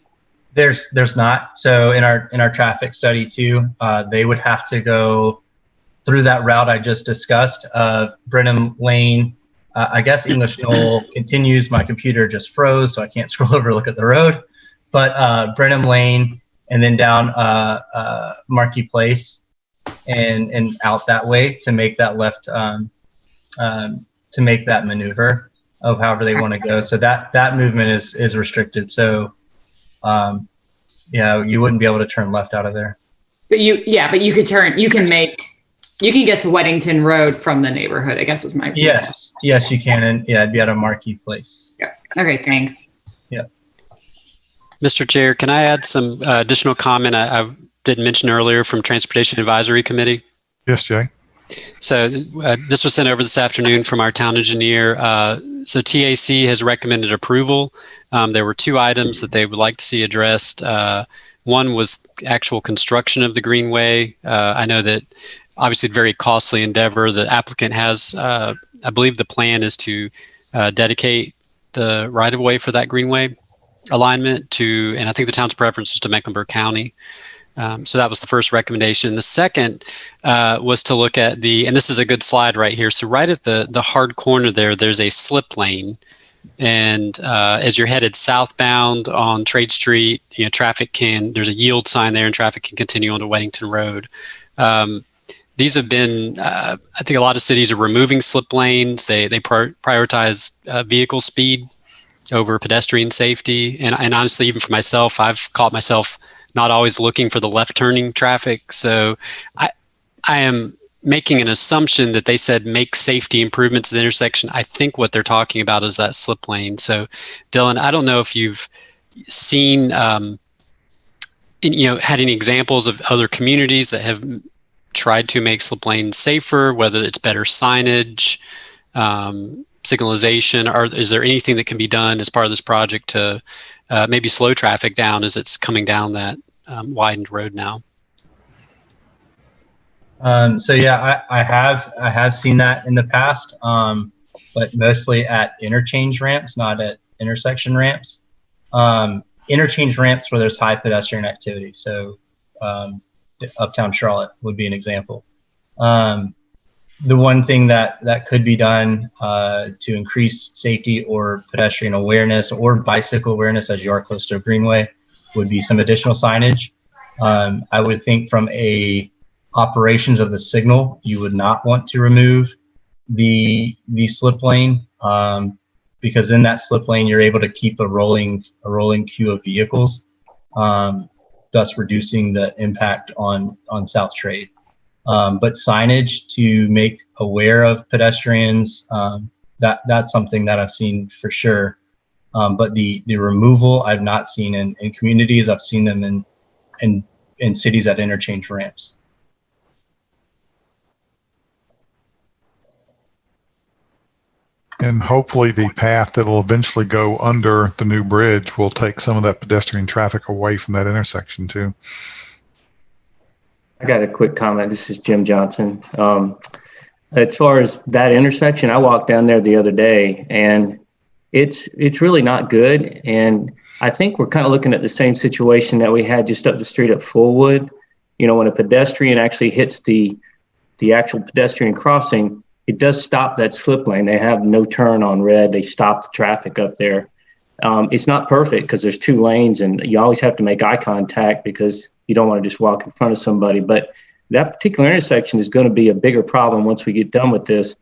There's not. So in our traffic study too, they would have to go through that route I just discussed of Brenham Lane. I guess English Knoll continues. My computer just froze, so I can't scroll over and look at the road. But Brenham Lane and then down Markey Place and out that way to make that left, to make that maneuver of however they want to go. So that movement is restricted. So you wouldn't be able to turn left out of there. But you could turn. You can get to Weddington Road from the neighborhood, I guess is my point. Yes, you can. And yeah, it'd be at a Markey Place. Yeah. Okay, thanks. Yeah. Mr. Chair, can I add some additional comment I didn't mention earlier from Transportation Advisory Committee? Yes, Jay. So this was sent over this afternoon from our town engineer. So TAC has recommended approval. There were 2 items that they would like to see addressed. One was actual construction of the greenway. I know that obviously a very costly endeavor. The applicant has, I believe the plan is to dedicate the right-of-way for that greenway alignment to, and I think the town's preference is to Mecklenburg County. So that was the first recommendation. The second was to look at and this is a good slide right here. So right at the hard corner there's a slip lane. And as you're headed southbound on Trade Street, there's a yield sign there and traffic can continue onto Weddington Road. These have been, I think a lot of cities are removing slip lanes. They prioritize vehicle speed over pedestrian safety. And honestly, even for myself, I've caught myself not always looking for the left turning traffic. So I am making an assumption that they said make safety improvements at the intersection. I think what they're talking about is that slip lane. So Dylan, I don't know if you've seen, had any examples of other communities that have tried to make slip lanes safer, whether it's better signage, signalization, or is there anything that can be done as part of this project to maybe slow traffic down as it's coming down that widened road now? So yeah, I have seen that in the past, but mostly at interchange ramps, not at intersection ramps. Interchange ramps where there's high pedestrian activity. So Uptown Charlotte would be an example. The one thing that could be done to increase safety or pedestrian awareness or bicycle awareness as you are close to a greenway would be some additional signage. I would think from operations of the signal, you would not want to remove the slip lane because in that slip lane you're able to keep a rolling queue of vehicles, thus reducing the impact on South Trade. But signage to make aware of pedestrians, that's something that I've seen for sure. But the removal I've not seen in communities. I've seen them in cities at interchange ramps. And hopefully the path that will eventually go under the new bridge will take some of that pedestrian traffic away from that intersection too. I got a quick comment. This is Jim Johnson. As far as that intersection, I walked down there the other day and it's really not good. And I think we're kind of looking at the same situation that we had just up the street at Fullwood. When a pedestrian actually hits the actual pedestrian crossing, it does stop that slip lane. They have no turn on red. They stop the traffic up there. It's not perfect because there's 2 lanes and you always have to make eye contact because you don't want to just walk in front of somebody. But that particular intersection is going to be a bigger problem once we get done with this.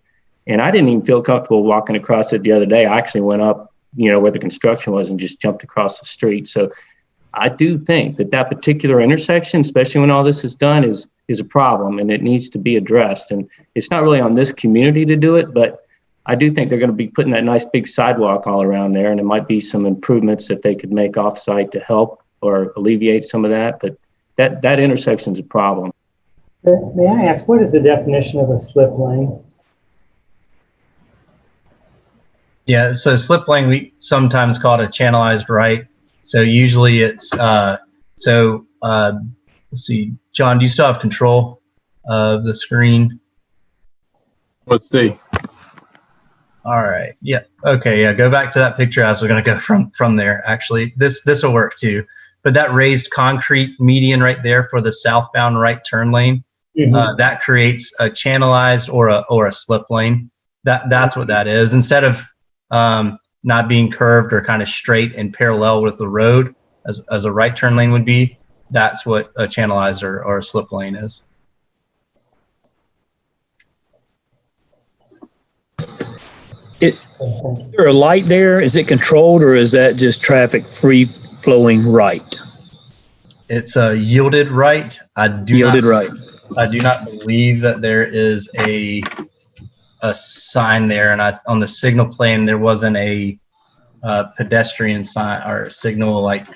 And I didn't even feel comfortable walking across it the other day. I actually went up, where the construction was and just jumped across the street. So I do think that particular intersection, especially when all this is done, is a problem, and it needs to be addressed. And it's not really on this community to do it, but I do think they're going to be putting that nice big sidewalk all around there, and there might be some improvements that they could make off-site to help or alleviate some of that. But that intersection is a problem. May I ask, what is the definition of a slip lane? Yeah, so slip lane, we sometimes call it a channelized right. So usually it's, let's see, John, do you still have control of the screen? Let's see. All right. Yeah. Okay. Yeah. Go back to that picture. As we're going to go from there. Actually, this will work too. But that raised concrete median right there for the southbound right turn lane, that creates a channelized or a slip lane. That's what that is. Instead of not being curved or kind of straight and parallel with the road as a right turn lane would be, that's what a channelized or a slip lane is. Is there a light there? Is it controlled, or is that just traffic free flowing right? It's a yielded right. I do not believe that there is a sign there, and on the signal plan there wasn't a pedestrian sign or signal like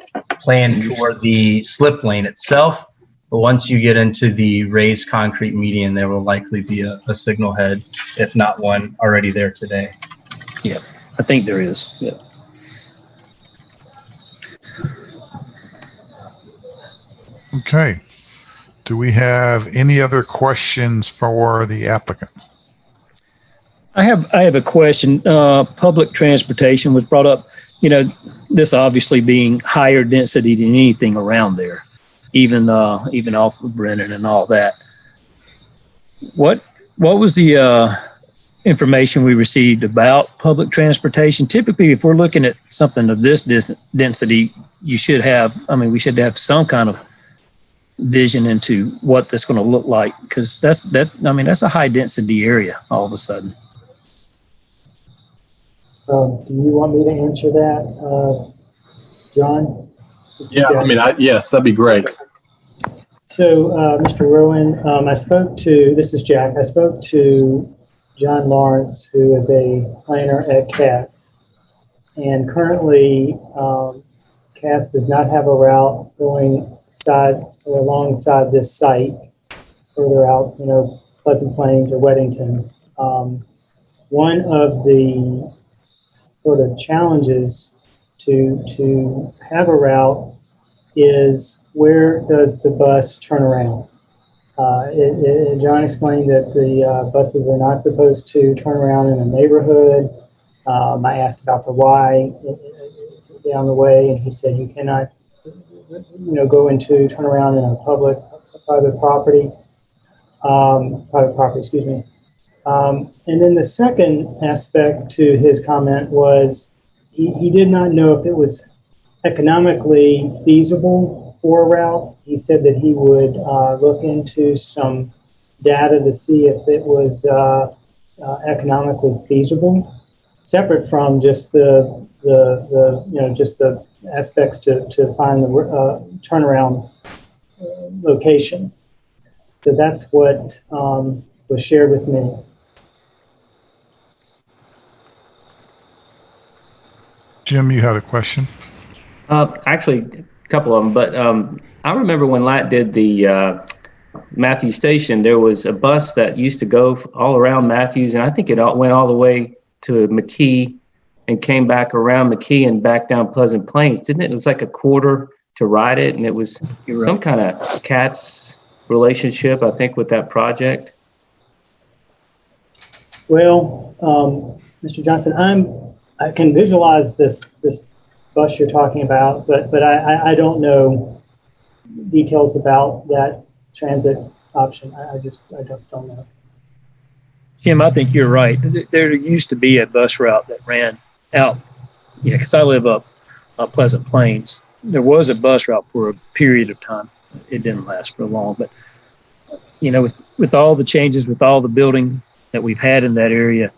planned for the slip lane itself. But once you get into the raised concrete median, there will likely be a signal head, if not one already there today. Yeah, I think there is. Yeah. Okay. Do we have any other questions for the applicant? I have a question. Public transportation was brought up. This obviously being higher density than anything around there, even off of Brennan and all that. What was the information we received about public transportation? Typically, if we're looking at something of this density, we should have some kind of vision into what that's going to look like, because that's a high density area all of a sudden. Do you want me to answer that, John? Yeah, yes, that'd be great. So, Mr. Rowan, this is Jack. I spoke to John Lawrence, who is a planner at CATS. And currently, CATS does not have a route going alongside this site, further out, Pleasant Plains or Weddington. One of the sort of challenges to have a route is, where does the bus turn around? John explained that the buses are not supposed to turn around in a neighborhood. I asked about the why down the way, and he said you cannot, turn around in a private property, excuse me. And then the second aspect to his comment was he did not know if it was economically feasible for a route. He said that he would look into some data to see if it was economically feasible, separate from just the aspects to find the turnaround location. So that's what was shared with me. Jim, you had a question? Actually, a couple of them, but I remember when Lat did the Matthews Station, there was a bus that used to go all around Matthews, and I think it went all the way to McKee and came back around McKee and back down Pleasant Plains, didn't it? It was like a quarter to ride it, and it was some kind of CATS relationship, I think, with that project. Well, Mr. Johnson, I can visualize this bus you're talking about, but I don't know details about that transit option. I just don't know. Jim, I think you're right. There used to be a bus route that ran out, because I live up Pleasant Plains. There was a bus route for a period of time. It didn't last for long, but with all the changes, with all the building that we've had in that area.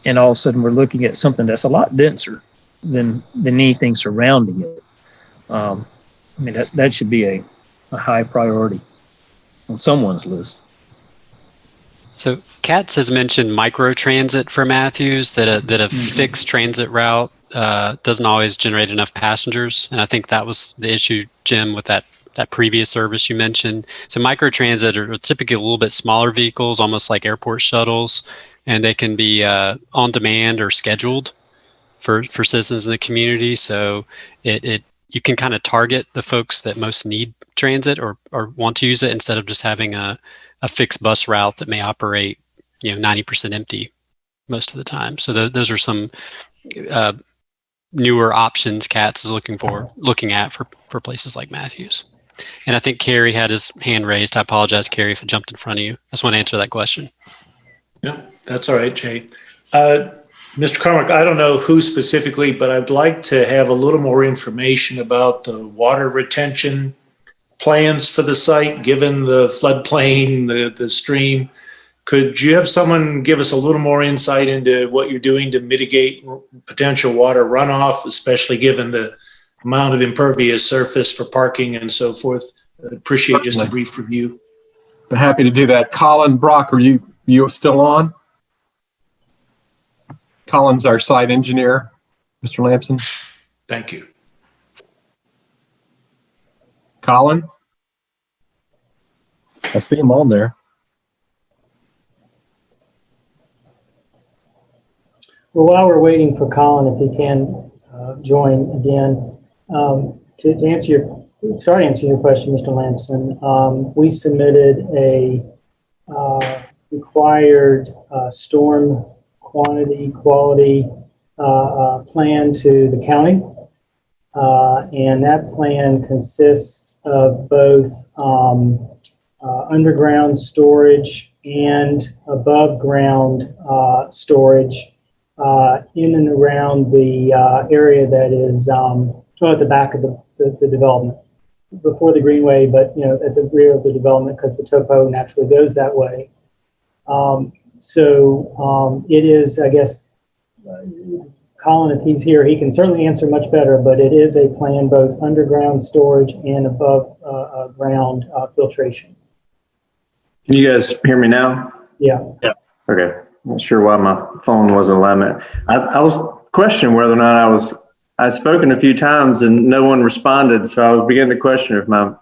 And all of a sudden we're looking at something that's a lot denser than anything surrounding it. I mean, that should be a high priority on someone's list. So Katz has mentioned microtransit for Matthews, that a fixed transit route doesn't always generate enough passengers. And I think that was the issue, Jim, with that previous service you mentioned. So microtransit are typically a little bit smaller vehicles, almost like airport shuttles, and they can be on demand or scheduled for citizens in the community. So you can kind of target the folks that most need transit or want to use it, instead of just having a fixed bus route that may operate 90% empty most of the time. So those are some newer options Katz is looking at for places like Matthews. And I think Kerry had his hand raised. I apologize, Kerry, if it jumped in front of you. I just want to answer that question. Yeah, that's all right, Jay. Mr. Carmack, I don't know who specifically, but I'd like to have a little more information about the water retention plans for the site, given the floodplain, the stream. Could you have someone give us a little more insight into what you're doing to mitigate potential water runoff, especially given the amount of impervious surface for parking and so forth? I'd appreciate just a brief review. Be happy to do that. Colin Brock, are you still on? Colin's our site engineer, Mr. Lamson. Thank you. Colin? I see him on there. Well, while we're waiting for Colin, if he can join again, to answer your question, Mr. Lamson, we submitted a required storm quality plan to the county, and that plan consists of both underground storage and above ground storage in and around the area that is at the back of the development, before the greenway, but at the rear of the development, because the topo naturally goes that way. So it is, I guess, Colin, if he's here, he can certainly answer much better, but it is a plan, both underground storage and above ground filtration. Can you guys hear me now? Yeah. Okay. Not sure why my phone wasn't allowing it. I was questioning whether or not I'd spoken a few times and no one responded, so I was beginning to question if my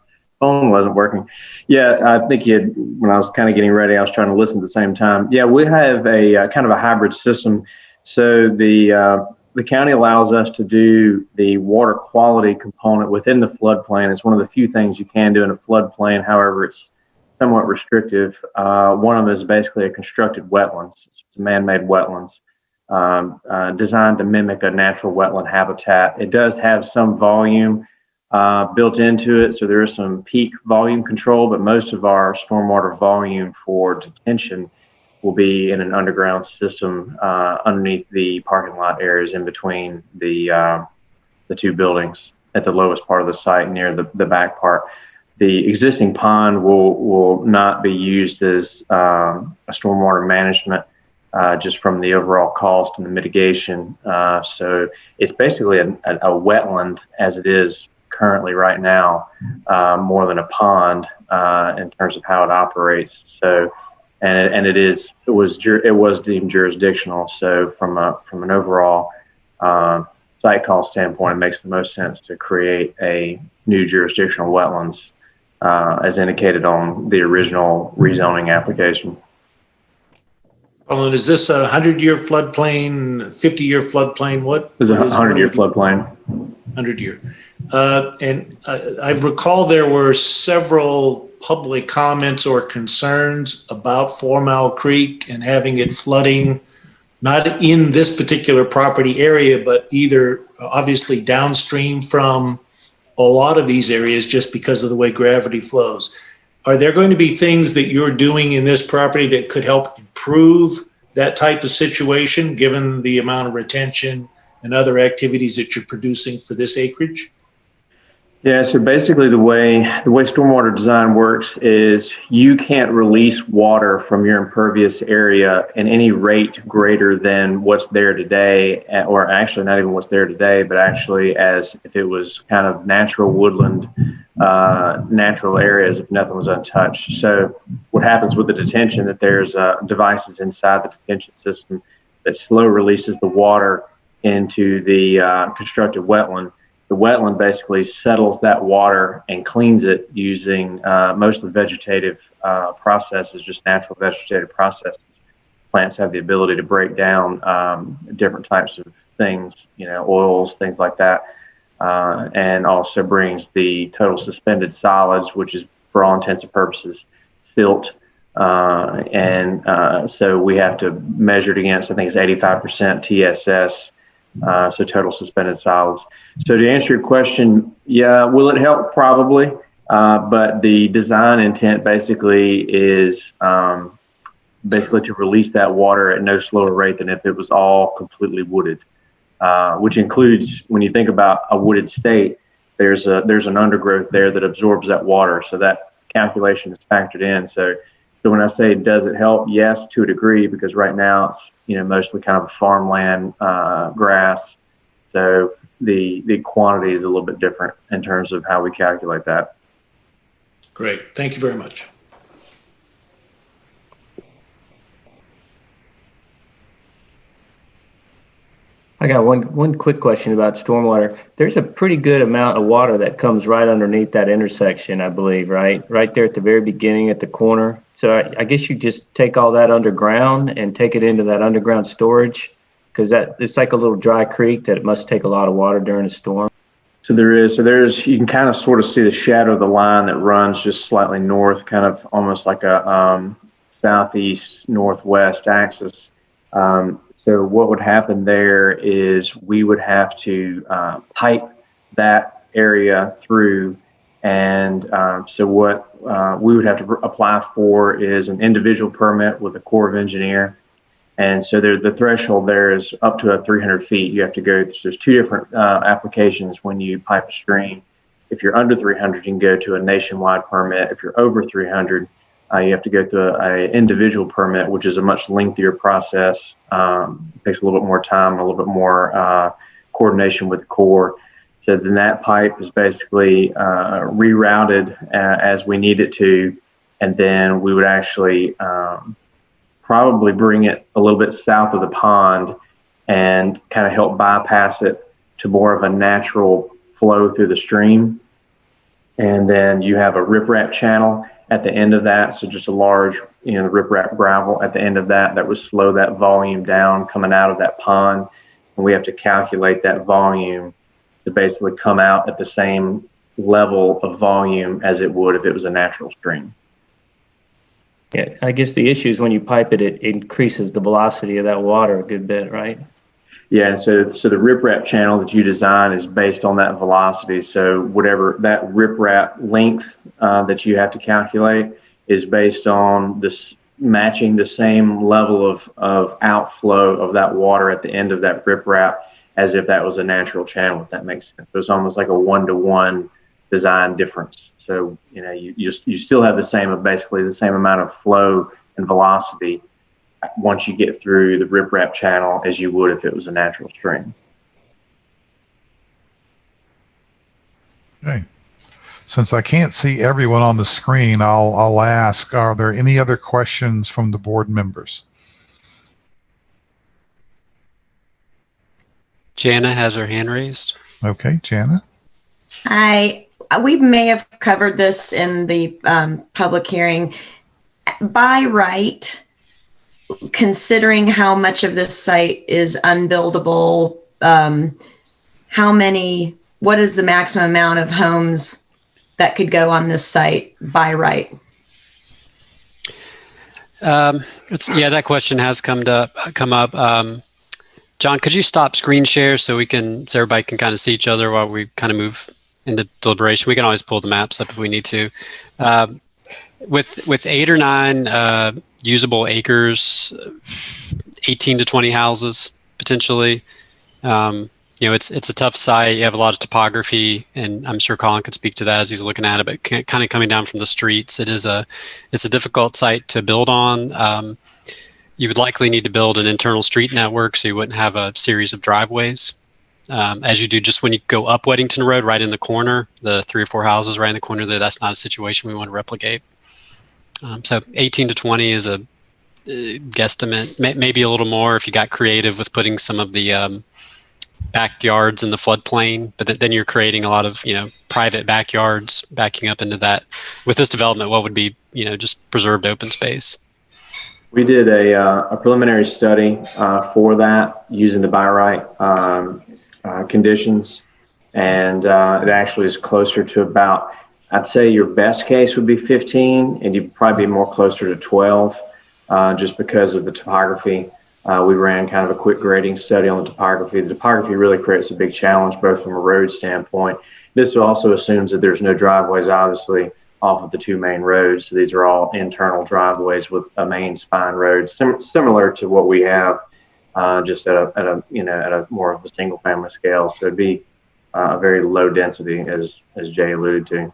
phone wasn't working. Yeah, I think when I was kind of getting ready, I was trying to listen at the same time. Yeah, we have a kind of a hybrid system. So the county allows us to do the water quality component within the floodplain. It's one of the few things you can do in a floodplain. However, it's somewhat restrictive. One of them is basically a constructed wetlands. It's man-made wetlands designed to mimic a natural wetland habitat. It does have some volume built into it, so there is some peak volume control, but most of our stormwater volume for detention will be in an underground system underneath the parking lot areas in between the two buildings at the lowest part of the site near the back part. The existing pond will not be used as a stormwater management just from the overall cost and the mitigation. So it's basically a wetland as it is currently right now, more than a pond in terms of how it operates. So, and it was deemed jurisdictional. So from an overall site cost standpoint, it makes the most sense to create a new jurisdictional wetlands as indicated on the original rezoning application. Colin, is this a 100-year floodplain, 50-year floodplain? What? It's a 100-year floodplain. 100-year. And I recall there were several public comments or concerns about 4 Mile Creek and having it flooding, not in this particular property area, but either obviously downstream from a lot of these areas just because of the way gravity flows. Are there going to be things that you're doing in this property that could help improve that type of situation, given the amount of retention and other activities that you're producing for this acreage? Yeah, so basically the way stormwater design works is you can't release water from your impervious area in any rate greater than what's there today, or actually not even what's there today, but actually as if it was kind of natural woodland, natural areas if nothing was untouched. So what happens with the detention, that there's devices inside the detention system that slow releases the water into the constructed wetland. The wetland basically settles that water and cleans it using mostly vegetative processes, just natural vegetative processes. Plants have the ability to break down different types of things, oils, things like that, and also brings the total suspended solids, which is for all intents and purposes silt. So we have to measure it against, I think it's 85% TSS, so total suspended solids. So to answer your question, yeah, will it help? Probably. But the design intent basically is basically to release that water at no slower rate than if it was all completely wooded, which includes, when you think about a wooded state, there's an undergrowth there that absorbs that water. So that calculation is factored in. So when I say does it help? Yes, to a degree, because right now it's mostly kind of a farmland grass. So the quantity is a little bit different in terms of how we calculate that. Great. Thank you very much. I got one quick question about stormwater. There's a pretty good amount of water that comes right underneath that intersection, I believe, right there at the very beginning at the corner. So I guess you just take all that underground and take it into that underground storage, because it's like a little dry creek that it must take a lot of water during a storm. So there's you can kind of sort of see the shadow of the line that runs just slightly north, kind of almost like a southeast northwest axis. So what would happen there is we would have to pipe that area through, and so what we would have to apply for is an individual permit with the Corps of Engineer. And so the threshold there is up to 300 feet. You have to go, there's two different applications when you pipe a stream. If you're under 300, you can go to a nationwide permit. If you're over 300, you have to go through an individual permit, which is a much lengthier process. It takes a little bit more time, a little bit more coordination with the Corps. So then that pipe is basically rerouted as we need it to, and then we would actually probably bring it a little bit south of the pond and kind of help bypass it to more of a natural flow through the stream. And then you have a riprap channel at the end of that. So just a large, riprap gravel at the end of that would slow that volume down coming out of that pond. And we have to calculate that volume to basically come out at the same level of volume as it would if it was a natural stream. Yeah, I guess the issue is when you pipe it, it increases the velocity of that water a good bit, right? Yeah, and so the riprap channel that you design is based on that velocity. So whatever that riprap length that you have to calculate is based on this matching the same level of outflow of that water at the end of that riprap as if that was a natural channel, if that makes sense. So it's almost like a one-to-one design difference. So, you still have basically the same amount of flow and velocity once you get through the riprap channel as you would if it was a natural stream. Okay. Since I can't see everyone on the screen, I'll ask, are there any other questions from the board members? Jana has her hand raised. Okay, Jana. We may have covered this in the public hearing. By right, considering how much of this site is unbuildable, what is the maximum amount of homes that could go on this site by right? That question has come up. John, could you stop screen share so everybody can kind of see each other while we kind of move into deliberation? We can always pull the maps up if we need to. With 8 or 9 usable acres, 18 to 20 houses potentially, it's a tough site. You have a lot of topography, and I'm sure Colin could speak to that as he's looking at it. But kind of coming down from the streets, it's a difficult site to build on. You would likely need to build an internal street network so you wouldn't have a series of driveways. As you do just when you go up Weddington Road, right in the corner, the 3 or 4 houses right in the corner there, that's not a situation we want to replicate. So 18 to 20 is a guesstimate, maybe a little more if you got creative with putting some of the backyards in the floodplain, but then you're creating a lot of, private backyards backing up into that. With this development, what would be, just preserved open space? We did a preliminary study for that using the by right conditions, and it actually is closer to about, I'd say your best case would be 15, and you'd probably be more closer to 12 just because of the topography. We ran kind of a quick grading study on the topography. The topography really creates a big challenge, both from a road standpoint. This also assumes that there's no driveways, obviously, off of the 2 main roads. So these are all internal driveways with a main spine road, similar to what we have, just at a more of a single family scale. So it'd be a very low density, as Jay alluded to.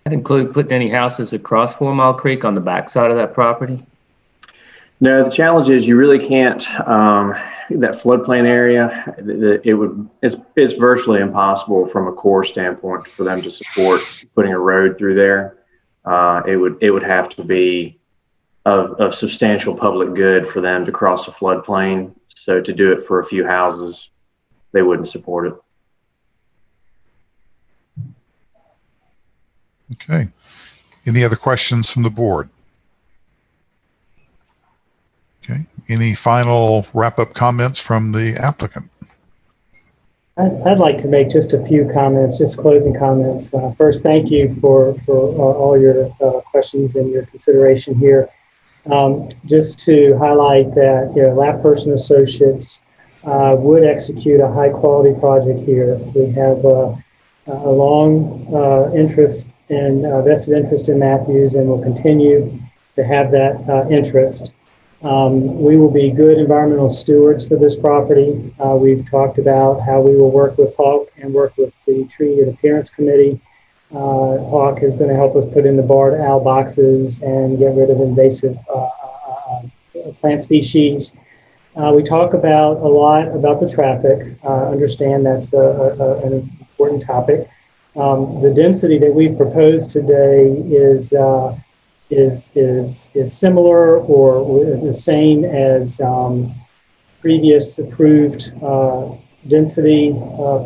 That include putting any houses across 4 Mile Creek on the backside of that property? No, the challenge is you really can't, that floodplain area, it's virtually impossible from a core standpoint for them to support putting a road through there. It would have to be of substantial public good for them to cross a floodplain. So to do it for a few houses, they wouldn't support it. Okay. Any other questions from the board? Okay. Any final wrap-up comments from the applicant? I'd like to make just a few comments, just closing comments. First, thank you for all your questions and your consideration here. Just to highlight that, LaPerson Associates would execute a high-quality project here. We have a long interest and vested interest in Matthews, and will continue to have that interest. We will be good environmental stewards for this property. We've talked about how we will work with Hawk and work with the Tree and Appearance Committee. Hawk is going to help us put in the barred owl boxes and get rid of invasive plant species. We talk a lot about the traffic. Understand that's an important topic. The density that we've proposed today is similar or the same as previous approved density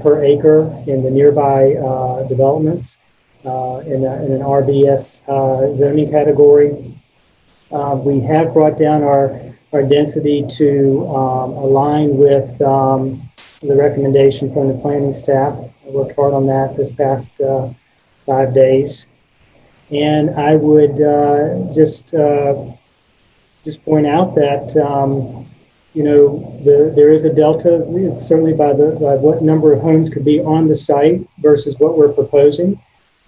per acre in the nearby developments in an RBS zoning category. We have brought down our density to align with the recommendation from the planning staff. I worked hard on that this past 5 days. And I would just point out that there is a delta, certainly by what number of homes could be on the site versus what we're proposing.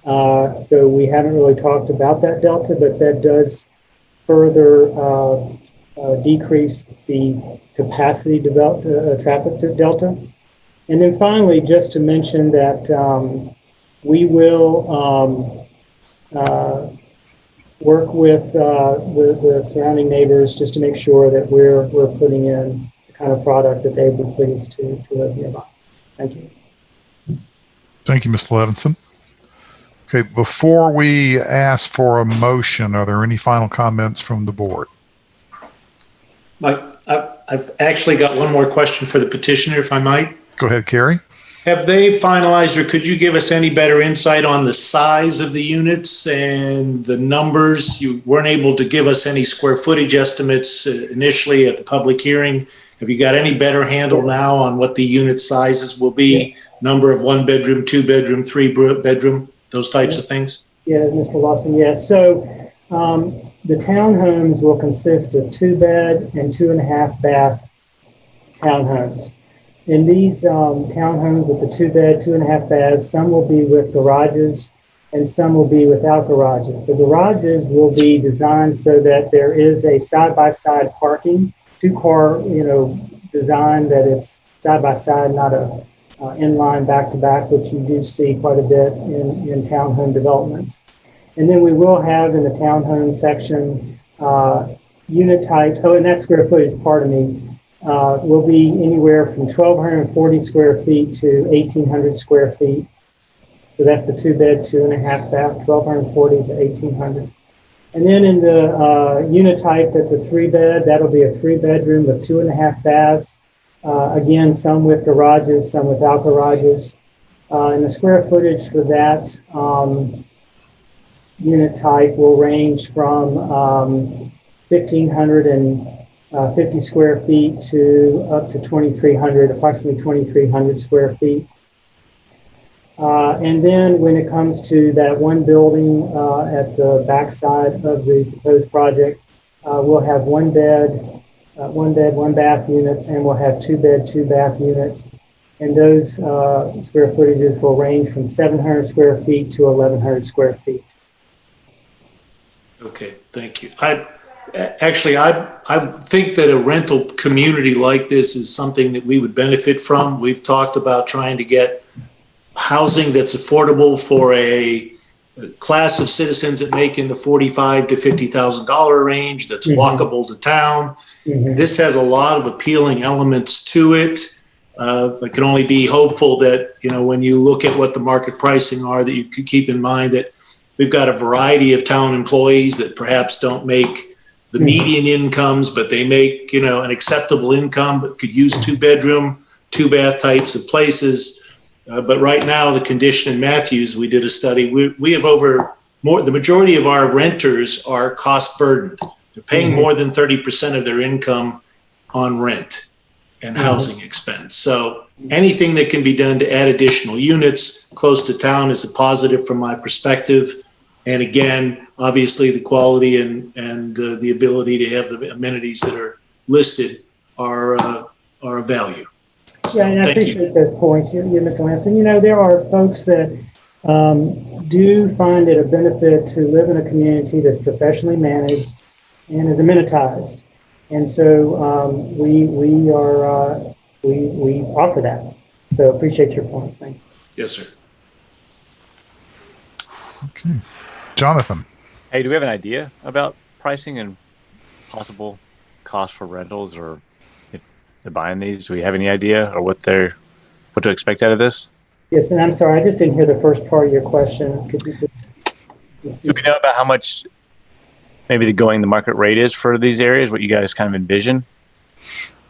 So we haven't really talked about that delta, but that does further decrease the capacity traffic delta. And then finally, just to mention that we will work with the surrounding neighbors just to make sure that we're putting in the kind of product that they would be pleased to live nearby. Thank you. Thank you, Mr. Levinson. Okay, before we ask for a motion, are there any final comments from the board? I've actually got one more question for the petitioner, if I might. Go ahead, Carrie. Have they finalized, or could you give us any better insight on the size of the units and the numbers? You weren't able to give us any square footage estimates initially at the public hearing. Have you got any better handle now on what the unit sizes will be? Number of 1 bedroom, 2 bedroom, 3 bedroom, those types of things? Yeah, Mr. Lawson, yes. So the townhomes will consist of 2-bed and 2.5 bath townhomes. In these townhomes with the 2-bed, 2.5 baths, some will be with garages and some will be without garages. The garages will be designed so that there is a side-by-side parking, 2-car, design that it's side by side, not a inline back to back, which you do see quite a bit in townhome developments. And then we will have in the townhome section unit types. Oh, and that square footage, pardon me, will be anywhere from 1,240 square feet to 1,800 square feet. So that's the 2-bed, 2.5 bath, 1,240 to 1,800. And then in the unit type, that's a 3-bed. That'll be a 3-bedroom with 2.5 baths. Again, some with garages, some without garages. And the square footage for that unit type will range from 1,550 square feet to up to 2,300, approximately 2,300 square feet. And then when it comes to that one building at the backside of the proposed project, we'll have one bed, one bath units, and we'll have 2-bed, 2-bath units. And those square footages will range from 700 square feet to 1,100 square feet. Okay, thank you. I think that a rental community like this is something that we would benefit from. We've talked about trying to get housing that's affordable for a class of citizens that make in the $45,000 to $50,000 range, that's walkable to town. This has a lot of appealing elements to it. I can only be hopeful that, when you look at what the market pricing are, that you could keep in mind that we've got a variety of town employees that perhaps don't make the median incomes, but they make, an acceptable income, but could use 2-bedroom, 2-bath types of places. But right now, the condition in Matthews, we did a study. We have the majority of our renters are cost burdened. They're paying more than 30% of their income on rent and housing expense. So anything that can be done to add additional units close to town is a positive from my perspective. And again, obviously, the quality and the ability to have the amenities that are listed are a value. So, yeah, and I appreciate those points, Mr. Lansing. There are folks that do find it a benefit to live in a community that's professionally managed and is amenitized, and so we offer that. So appreciate your points. Thank you. Yes, sir. Okay, Jonathan. Hey, do we have an idea about pricing and possible cost for rentals, or if they're buying these? Do we have any idea or what to expect out of this? Yes, and I'm sorry, I just didn't hear the first part of your question. Could you? Do we know about how much maybe the market rate is for these areas? What you guys kind of envision?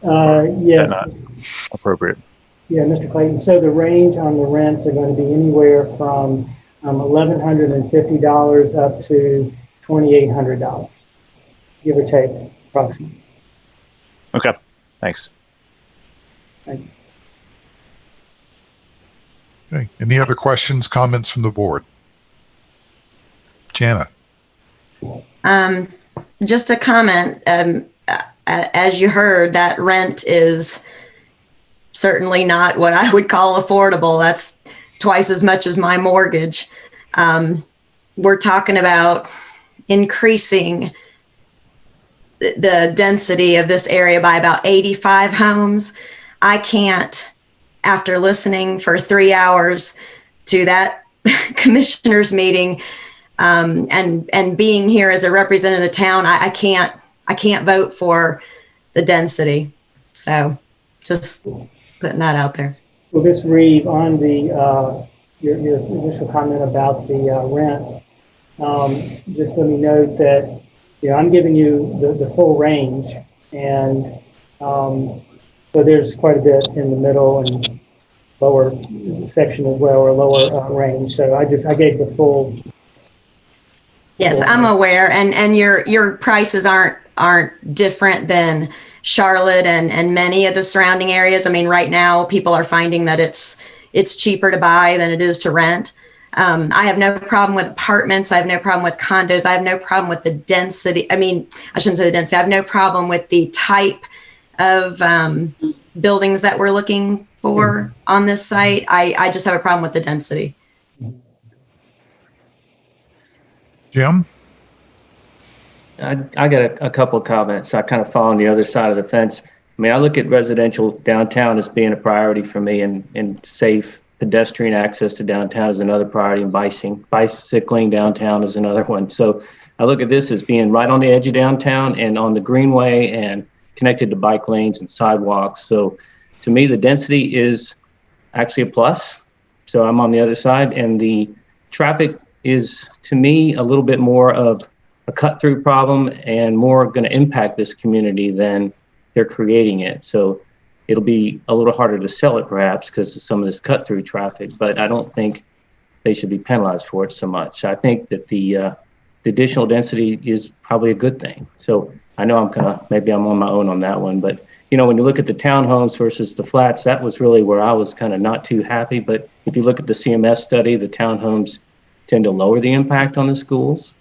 Yes. Is that not appropriate? Yeah, Mr. Clayton. So the range on the rents are going to be anywhere from $1,150 up to $2,800, give or take, approximately. Okay, thanks. Thank you. Okay. Any other questions, comments from the board? Jana. Just a comment. As you heard, that rent is certainly not what I would call affordable. That's twice as much as my mortgage. We're talking about increasing the density of this area by about 85 homes. I can't, after listening for 3 hours to that commissioners meeting and being here as a representative of the town, I can't vote for the density. So just putting that out there. Well, Ms. Reeve, on the your initial comment about the rents, just let me note that I'm giving you the full range, and so there's quite a bit in the middle and lower section as well, or lower range. So I gave the full. Yes, I'm aware, and your prices aren't different than Charlotte and many of the surrounding areas. I mean, right now people are finding that it's cheaper to buy than it is to rent. I have no problem with apartments. I have no problem with condos. I have no problem with the density. I mean, I shouldn't say the density. I have no problem with the type of buildings that we're looking for on this site. I just have a problem with the density. Jim? I got a couple of comments. I kind of fall on the other side of the fence. I mean, I look at residential downtown as being a priority for me, and safe pedestrian access to downtown is another priority, and bicycling downtown is another one. So I look at this as being right on the edge of downtown and on the greenway and connected to bike lanes and sidewalks. So to me, the density is actually a plus. So I'm on the other side, and the traffic is, to me, a little bit more of a cut-through problem and more going to impact this community than they're creating it. So it'll be a little harder to sell it perhaps because of some of this cut-through traffic, but I don't think they should be penalized for it so much. I think that the additional density is probably a good thing. So I know maybe I'm on my own on that one, but when you look at the townhomes versus the flats, that was really where I was kind of not too happy. But if you look at the CMS study, the townhomes tend to lower the impact on the schools.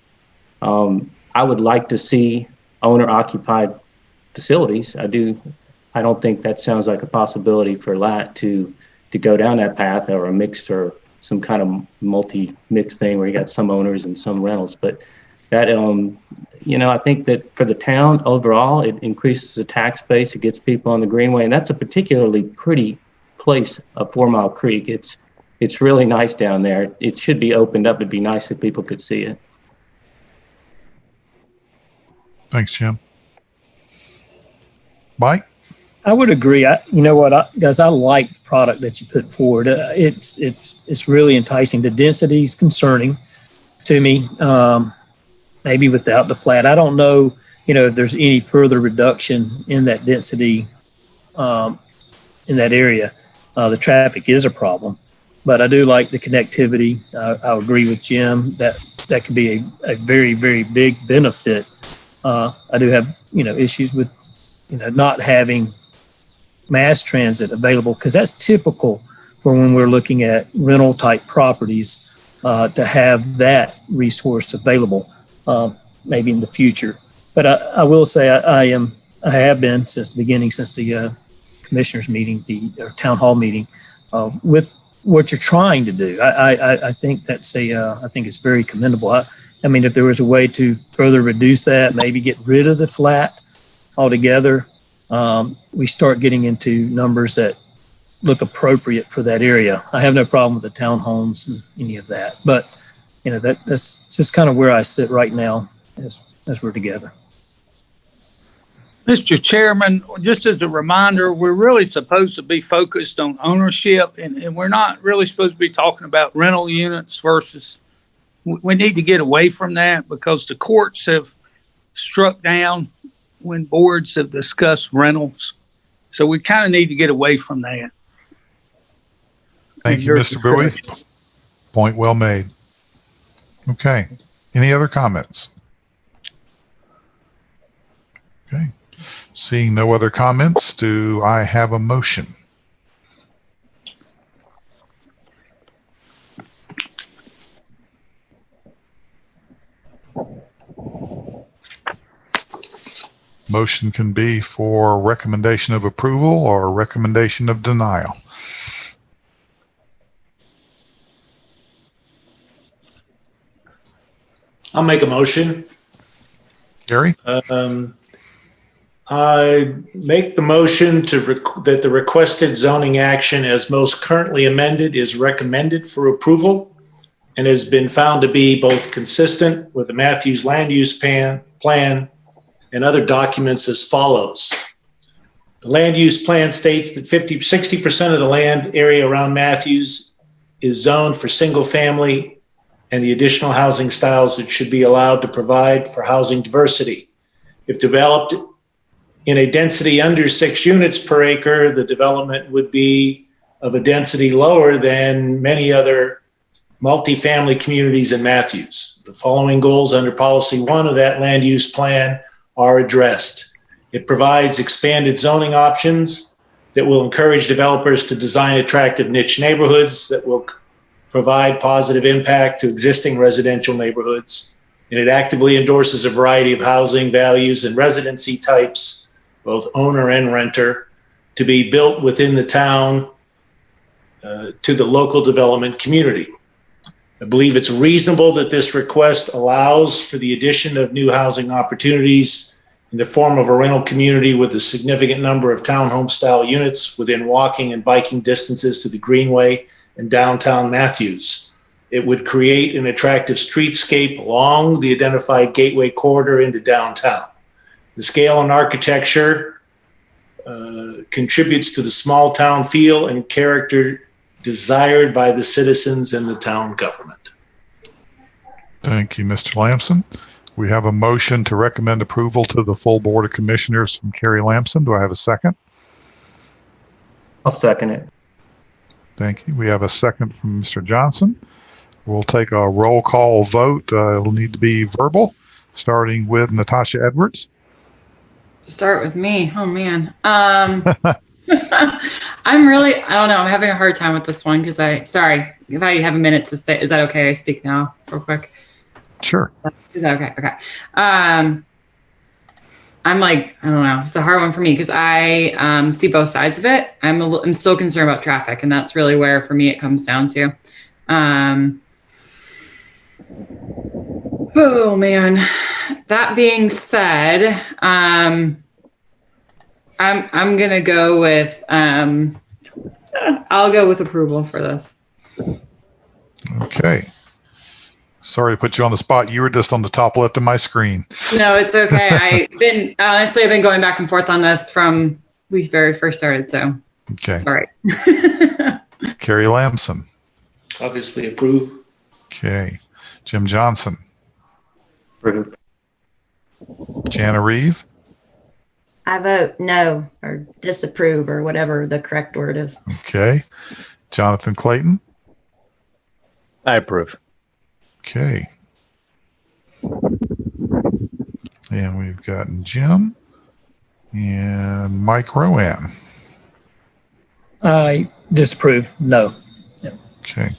I would like to see owner-occupied facilities. I don't think that sounds like a possibility for LAT to go down that path, or a mixed or some kind of multi-mix thing where you got some owners and some rentals. But that, I think that for the town overall, it increases the tax base. It gets people on the greenway, and that's a particularly pretty place, a 4 Mile Creek. It's really nice down there. It should be opened up. It'd be nice if people could see it. Thanks, Jim. Mike? I would agree. Guys, I like the product that you put forward. It's really enticing. The density is concerning to me. Maybe without the flat, I don't know. If there's any further reduction in that density in that area. The traffic is a problem, but I do like the connectivity. I agree with Jim that could be a very, very big benefit. I do have issues with not having mass transit available, because that's typical for when we're looking at rental type properties, to have that resource available, maybe in the future. But I will say I have been since the beginning, since the commissioners meeting, or town hall meeting, with what you're trying to do. I think I think it's very commendable. I mean, if there was a way to further reduce that, maybe get rid of the flat altogether, we start getting into numbers that look appropriate for that area. I have no problem with the townhomes and any of that, but that's just kind of where I sit right now as we're together. Mr. Chairman, just as a reminder, we're really supposed to be focused on ownership, and we're not really supposed to be talking about rental units versus. We need to get away from that, because the courts have struck down when boards have discussed rentals. So we kind of need to get away from that. Thank you, Mr. Bowie. Point well made. Okay. Any other comments? Okay. Seeing no other comments, do I have a motion? Motion can be for recommendation of approval or recommendation of denial. I'll make a motion. Gary? I make the motion that the requested zoning action as most currently amended is recommended for approval and has been found to be both consistent with the Matthews land use plan and other documents as follows. The land use plan states that 60% of the land area around Matthews is zoned for single family and the additional housing styles that should be allowed to provide for housing diversity. If developed in a density under 6 units per acre, the development would be of a density lower than many other multifamily communities in Matthews. The following goals under policy 1 of that land use plan are addressed. It provides expanded zoning options that will encourage developers to design attractive niche neighborhoods that will provide positive impact to existing residential neighborhoods. And it actively endorses a variety of housing values and residency types, both owner and renter, to be built within the town to the local development community. I believe it's reasonable that this request allows for the addition of new housing opportunities in the form of a rental community with a significant number of townhome-style units within walking and biking distances to the Greenway and downtown Matthews. It would create an attractive streetscape along the identified gateway corridor into downtown. The scale and architecture contributes to the small town feel and character desired by the citizens and the town government. Thank you, Mr. Lamson. We have a motion to recommend approval to the full Board of Commissioners from Kerry Lamson. Do I have a second? I'll second it. Thank you. We have a second from Mr. Johnson. We'll take a roll call vote. It'll need to be verbal, starting with Natasha Edwards. Start with me. Oh man. I'm having a hard time with this one because sorry, if I have a minute to say, is that okay? I speak now real quick. Sure. Is that okay? Okay. I'm like, I don't know. It's a hard one for me because I see both sides of it. I'm still concerned about traffic, and that's really where for me it comes down to. Oh man. That being said, I'm gonna go with I'll go with approval for this. Okay. Sorry to put you on the spot. You were just on the top left of my screen. No, it's okay. I've been going back and forth on this from we very first started, so okay. It's all right. Kerry Lamson. Obviously approve. Okay. Jim Johnson. Approve. Jana Reeve. I vote no or disapprove or whatever the correct word is. Okay. Jonathan Clayton. I approve. Okay. And we've got Jim and Mike Rowan. I disapprove. No. Okay.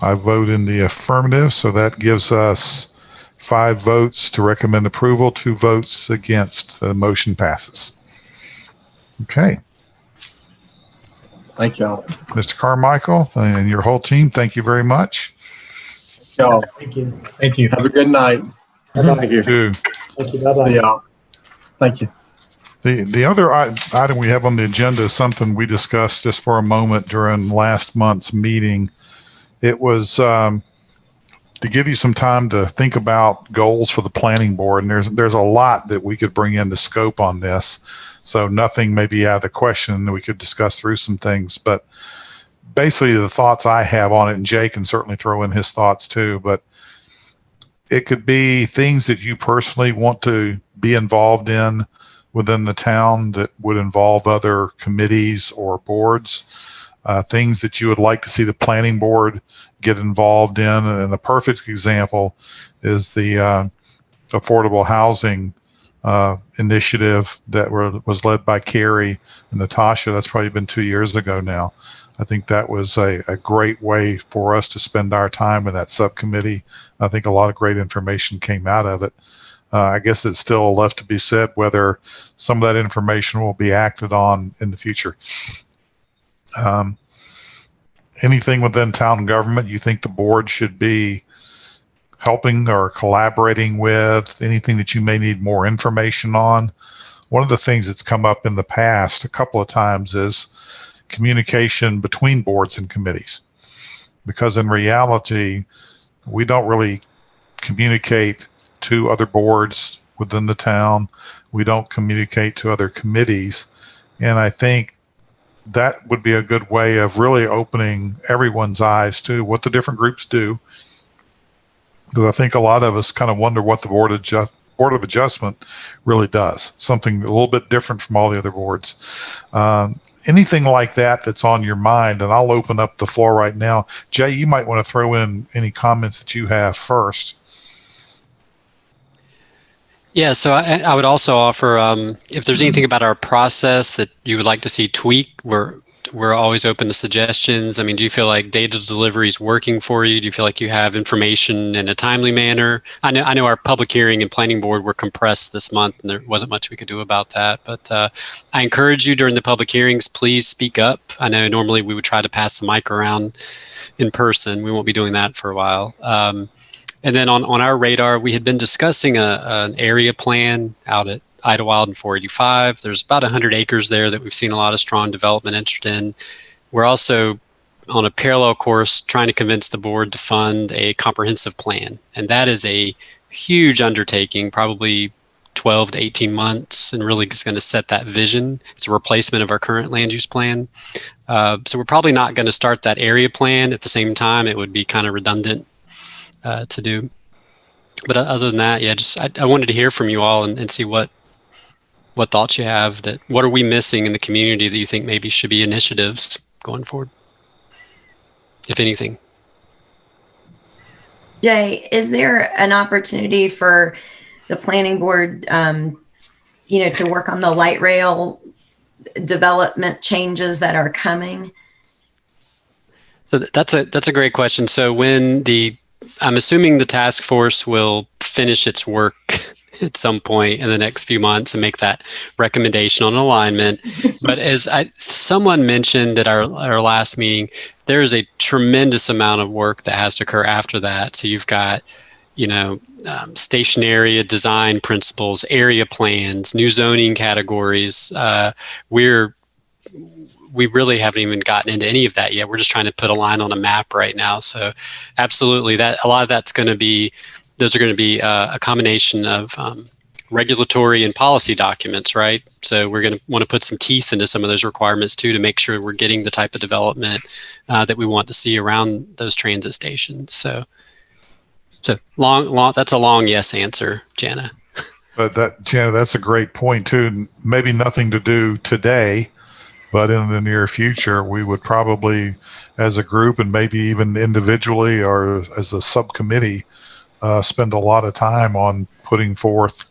I vote in the affirmative, so that gives us 5 votes to recommend approval, 2 votes against. The motion passes. Okay. Thank y'all. Mr. Carmichael and your whole team, thank you very much. Y'all. Thank you. Thank you. Have a good night. Thank you. Thank you. Bye-bye. Yeah. Thank you. The other item we have on the agenda is something we discussed just for a moment during last month's meeting. It was to give you some time to think about goals for the planning board, and there's a lot that we could bring into scope on this. So nothing may be out of the question. We could discuss through some things, but basically the thoughts I have on it, and Jay can certainly throw in his thoughts too, but it could be things that you personally want to be involved in within the town that would involve other committees or boards, things that you would like to see the planning board get involved in. And a perfect example is the affordable housing initiative that was led by Carrie and Natasha. That's probably been 2 years ago now. I think that was a great way for us to spend our time in that subcommittee. I think a lot of great information came out of it. I guess it's still left to be said whether some of that information will be acted on in the future. Anything within town government you think the board should be helping or collaborating with, anything that you may need more information on? One of the things that's come up in the past a couple of times is communication between boards and committees, because in reality, we don't really communicate to other boards within the town. We don't communicate to other committees. And I think that would be a good way of really opening everyone's eyes to what the different groups do. Because I think a lot of us kind of wonder what the Board of Adjustment really does. Something a little bit different from all the other boards. Anything like that that's on your mind, and I'll open up the floor right now. Jay, you might want to throw in any comments that you have first. Yeah, so I would also offer if there's anything about our process that you would like to see tweaked, we're always open to suggestions. I mean, do you feel like data delivery is working for you? Do you feel like you have information in a timely manner? I know our public hearing and planning board were compressed this month, and there wasn't much we could do about that. But I encourage you during the public hearings, please speak up. I know normally we would try to pass the mic around in person. We won't be doing that for a while. And then on our radar, we had been discussing an area plan out at Idlewild and 485. There's about 100 acres there that we've seen a lot of strong development interest in. We're also on a parallel course trying to convince the board to fund a comprehensive plan. And that is a huge undertaking, probably 12 to 18 months, and really is going to set that vision. It's a replacement of our current land use plan. So we're probably not going to start that area plan at the same time. It would be kind of redundant to do. But other than that, yeah, just I wanted to hear from you all and see what thoughts you have. That what are we missing in the community that you think maybe should be initiatives going forward, if anything? Jay, is there an opportunity for the planning board, to work on the light rail development changes that are coming? So that's a great question. So I'm assuming the task force will finish its work at some point in the next few months and make that recommendation on alignment. But as someone mentioned at our last meeting, there is a tremendous amount of work that has to occur after that. So you've got, station area design principles, area plans, new zoning categories. We really haven't even gotten into any of that yet. We're just trying to put a line on a map right now. So absolutely, a lot of that's going to be, those are going to be a combination of regulatory and policy documents, right? So we're going to want to put some teeth into some of those requirements too, to make sure we're getting the type of development that we want to see around those transit stations. So long, that's a long yes answer, Jana. But Jana, that's a great point too. Maybe nothing to do today, but in the near future, we would probably, as a group and maybe even individually or as a subcommittee, spend a lot of time on putting forth,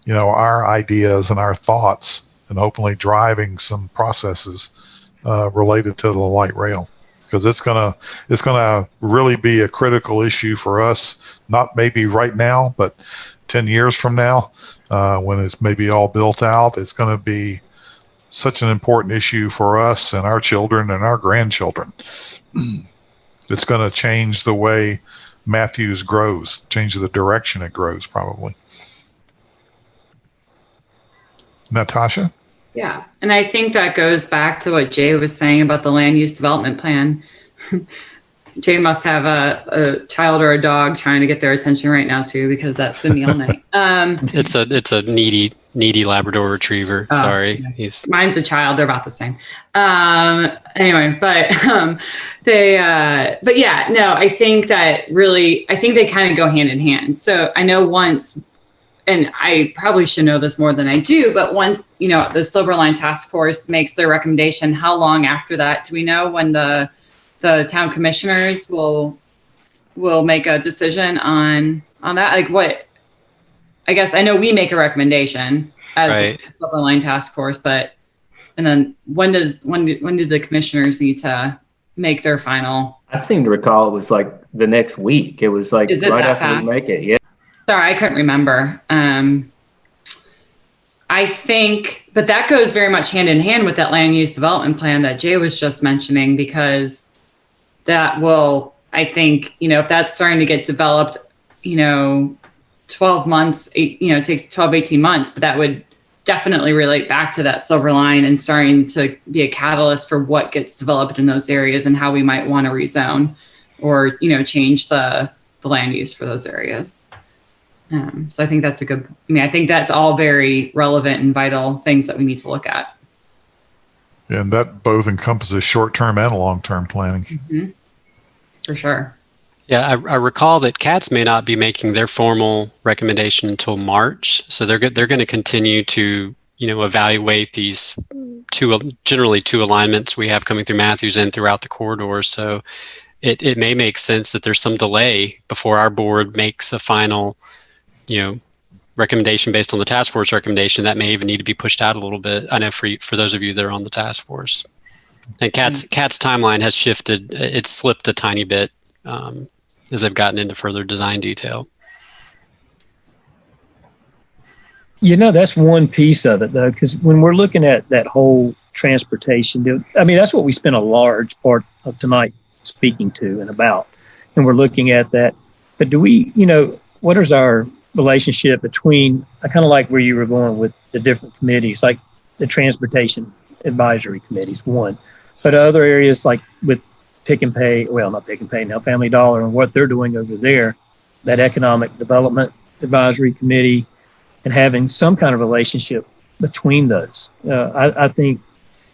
our ideas and our thoughts, and hopefully driving some processes related to the light rail, because it's gonna really be a critical issue for us. Not maybe right now, but 10 years from now, when it's maybe all built out, it's going to be such an important issue for us and our children and our grandchildren. It's going to change the way Matthews grows, change the direction it grows, probably. Natasha? Yeah. And I think that goes back to what Jay was saying about the land use development plan. Jay must have a child or a dog trying to get their attention right now too, because that's the meal night. It's a needy Labrador Retriever. Sorry, mine's a child. They're about the same. Anyway, but yeah, no, I think they kind of go hand in hand. So I know once, and I probably should know this more than I do, but once, the Silver Line Task Force makes their recommendation, how long after that do we know when the town commissioners will make a decision on that? Like what, I guess I know we make a recommendation as the Silver Line Task Force, and then when do the commissioners need to make their final? I seem to recall it was like the next week. It was like right after we make it. Yeah. Sorry, I couldn't remember. I think, but that goes very much hand in hand with that land use development plan that Jay was just mentioning, because that will, I think, if that's starting to get developed, 12 months, it takes 12, 18 months, but that would definitely relate back to that Silver Line and starting to be a catalyst for what gets developed in those areas and how we might want to rezone or, change the land use for those areas. So I think that's I think that's all very relevant and vital things that we need to look at. And that both encompasses short-term and long-term planning. Mm-hmm. For sure. Yeah, I recall that CATS may not be making their formal recommendation until March, so they're going to continue to evaluate these generally two alignments we have coming through Matthews and throughout the corridor. So it may make sense that there's some delay before our board makes a final recommendation based on the task force recommendation. That may even need to be pushed out a little bit. I know for those of you that are on the task force. And CAT's timeline has shifted. It's slipped a tiny bit as they've gotten into further design detail. That's one piece of it, though, because when we're looking at that whole transportation, that's what we spent a large part of tonight speaking to and about. And we're looking at that But do we, what is our relationship between, I kind of like where you were going with the different committees, like the transportation advisory committees, one, but other areas like with Pick and Pay, well, not Pick and Pay now, Family Dollar and what they're doing over there, that economic development advisory committee, and having some kind of relationship between those. I think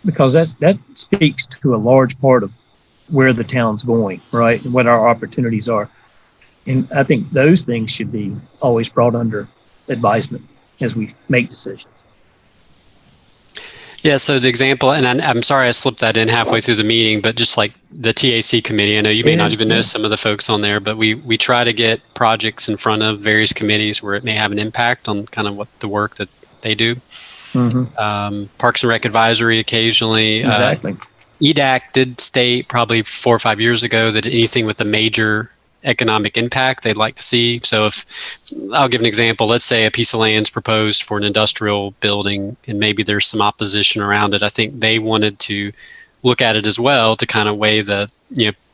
because that speaks to a large part of where the town's going, right, and what our opportunities are. And I think those things should be always brought under advisement as we make decisions. Yeah, so the example, and I'm sorry I slipped that in halfway through the meeting, but just like the TAC committee, I know you may not even know some of the folks on there, but we try to get projects in front of various committees where it may have an impact on kind of what the work that they do. Mm-hmm. Parks and Rec Advisory occasionally. Exactly. EDAC did state probably 4 or 5 years ago that anything with a major economic impact they'd like to see. So if I'll give an example, let's say a piece of land's proposed for an industrial building and maybe there's some opposition around it. I think they wanted to look at it as well to kind of weigh the,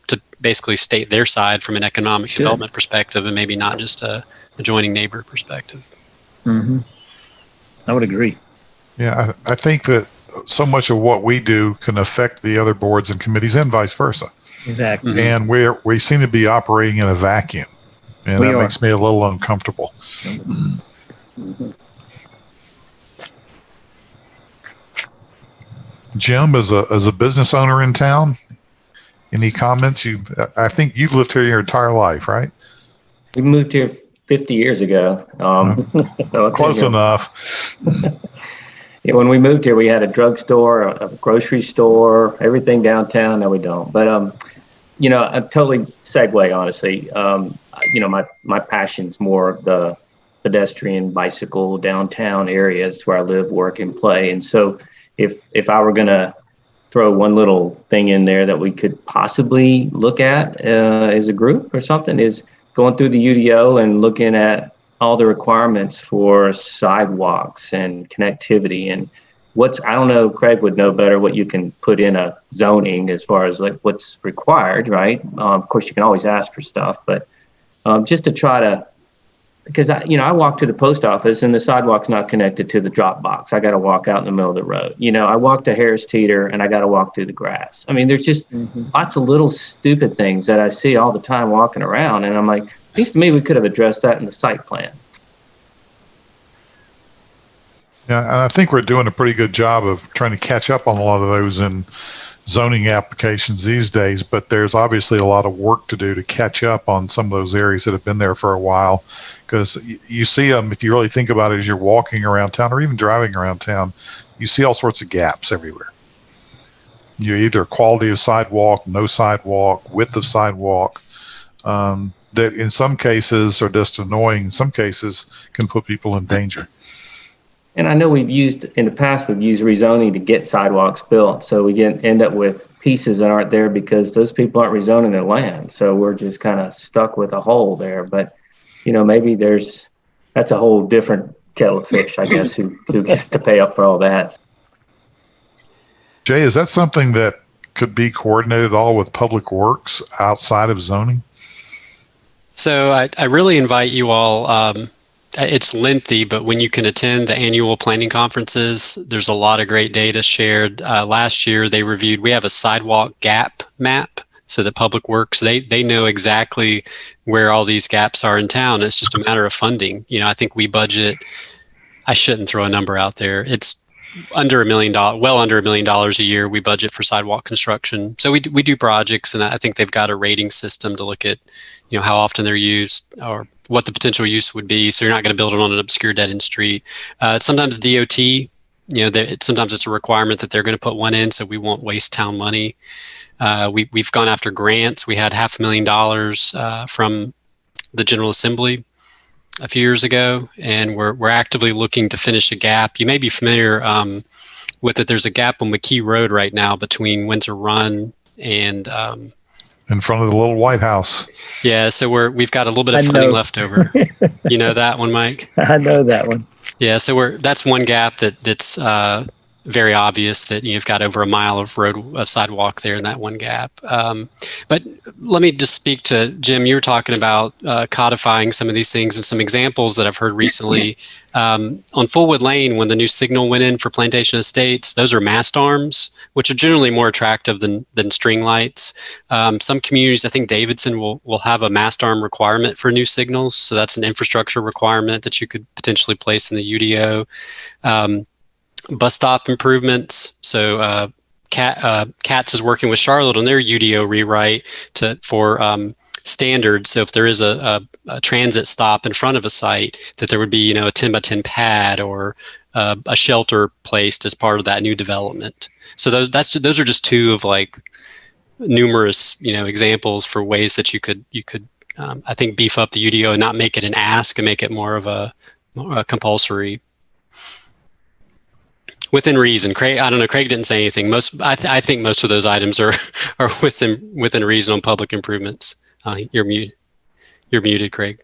to basically state their side from an economic development perspective and maybe not just a adjoining neighbor perspective. Mm-hmm. I would agree. Yeah, I think that so much of what we do can affect the other boards and committees and vice versa. Exactly. And we seem to be operating in a vacuum, and that makes me a little uncomfortable. Mm-hmm. Jim, as a business owner in town, any comments? I think you've lived here your entire life, right? We moved here 50 years ago. Close enough. Yeah, when we moved here, we had a drugstore, a grocery store, everything downtown. No, we don't. But, a totally segue, honestly. My passion's more the pedestrian, bicycle, downtown areas where I live, work, and play. And so if I were going to throw one little thing in there that we could possibly look at as a group or something is going through the UDO and looking at all the requirements for sidewalks and connectivity and I don't know, Craig would know better what you can put in a zoning as far as like what's required, right? Of course, you can always ask for stuff, but just to try to, because I walk to the post office and the sidewalk's not connected to the drop box. I got to walk out in the middle of the road. I walk to Harris Teeter and I got to walk through the grass. I mean, there's just lots of little stupid things that I see all the time walking around. And I'm like, seems to me we could have addressed that in the site plan. Yeah, and I think we're doing a pretty good job of trying to catch up on a lot of those in zoning applications these days, but there's obviously a lot of work to do to catch up on some of those areas that have been there for a while, because you see them, if you really think about it, as you're walking around town or even driving around town, you see all sorts of gaps everywhere. You either quality of sidewalk, no sidewalk, width of sidewalk, that in some cases are just annoying, in some cases can put people in danger. And I know we've used rezoning to get sidewalks built. So we end up with pieces that aren't there because those people aren't rezoning their land. So we're just kind of stuck with a hole there. But, maybe that's a whole different kettle of fish, I guess, who gets to pay up for all that. Jay, is that something that could be coordinated all with Public Works outside of zoning? So I really invite you all, it's lengthy, but when you can attend the annual planning conferences, there's a lot of great data shared. Last year, we have a sidewalk gap map so that Public Works, they know exactly where all these gaps are in town. It's just a matter of funding. I think we budget, I shouldn't throw a number out there. It's under $1 million, well under $1 million a year we budget for sidewalk construction. So we do projects, and I think they've got a rating system to look at, how often they're used or what the potential use would be. So you're not going to build it on an obscure dead end street. Sometimes DOT, sometimes it's a requirement that they're going to put one in, so we won't waste town money. We've gone after grants. We had $500,000 from the General Assembly a few years ago, and we're actively looking to finish a gap. You may be familiar with it. There's a gap on McKee Road right now between Windsor Run and in front of the little White House. Yeah, so we've got a little bit of funding left over. You know that one, Mike? I know that one. Yeah, so that's one gap that's very obvious that you've got over a mile of sidewalk there in that one gap. But let me just speak to Jim. You were talking about codifying some of these things, and some examples that I've heard recently. On Fullwood Lane, when the new signal went in for Plantation Estates, those are mast arms, which are generally more attractive than string lights. Some communities, I think Davidson will have a mast arm requirement for new signals. So that's an infrastructure requirement that you could potentially place in the UDO. Bus stop improvements. So CATS is working with Charlotte on their UDO rewrite for standards. So if there is a transit stop in front of a site, that there would be, a 10 by 10 pad or a shelter placed as part of that new development. So those are just two of like numerous, examples for ways that you could I think beef up the UDO and not make it an ask and make it more of a compulsory. Within reason. Craig, I don't know. Craig didn't say anything. I think most of those items are within reason on public improvements. You're muted, Craig.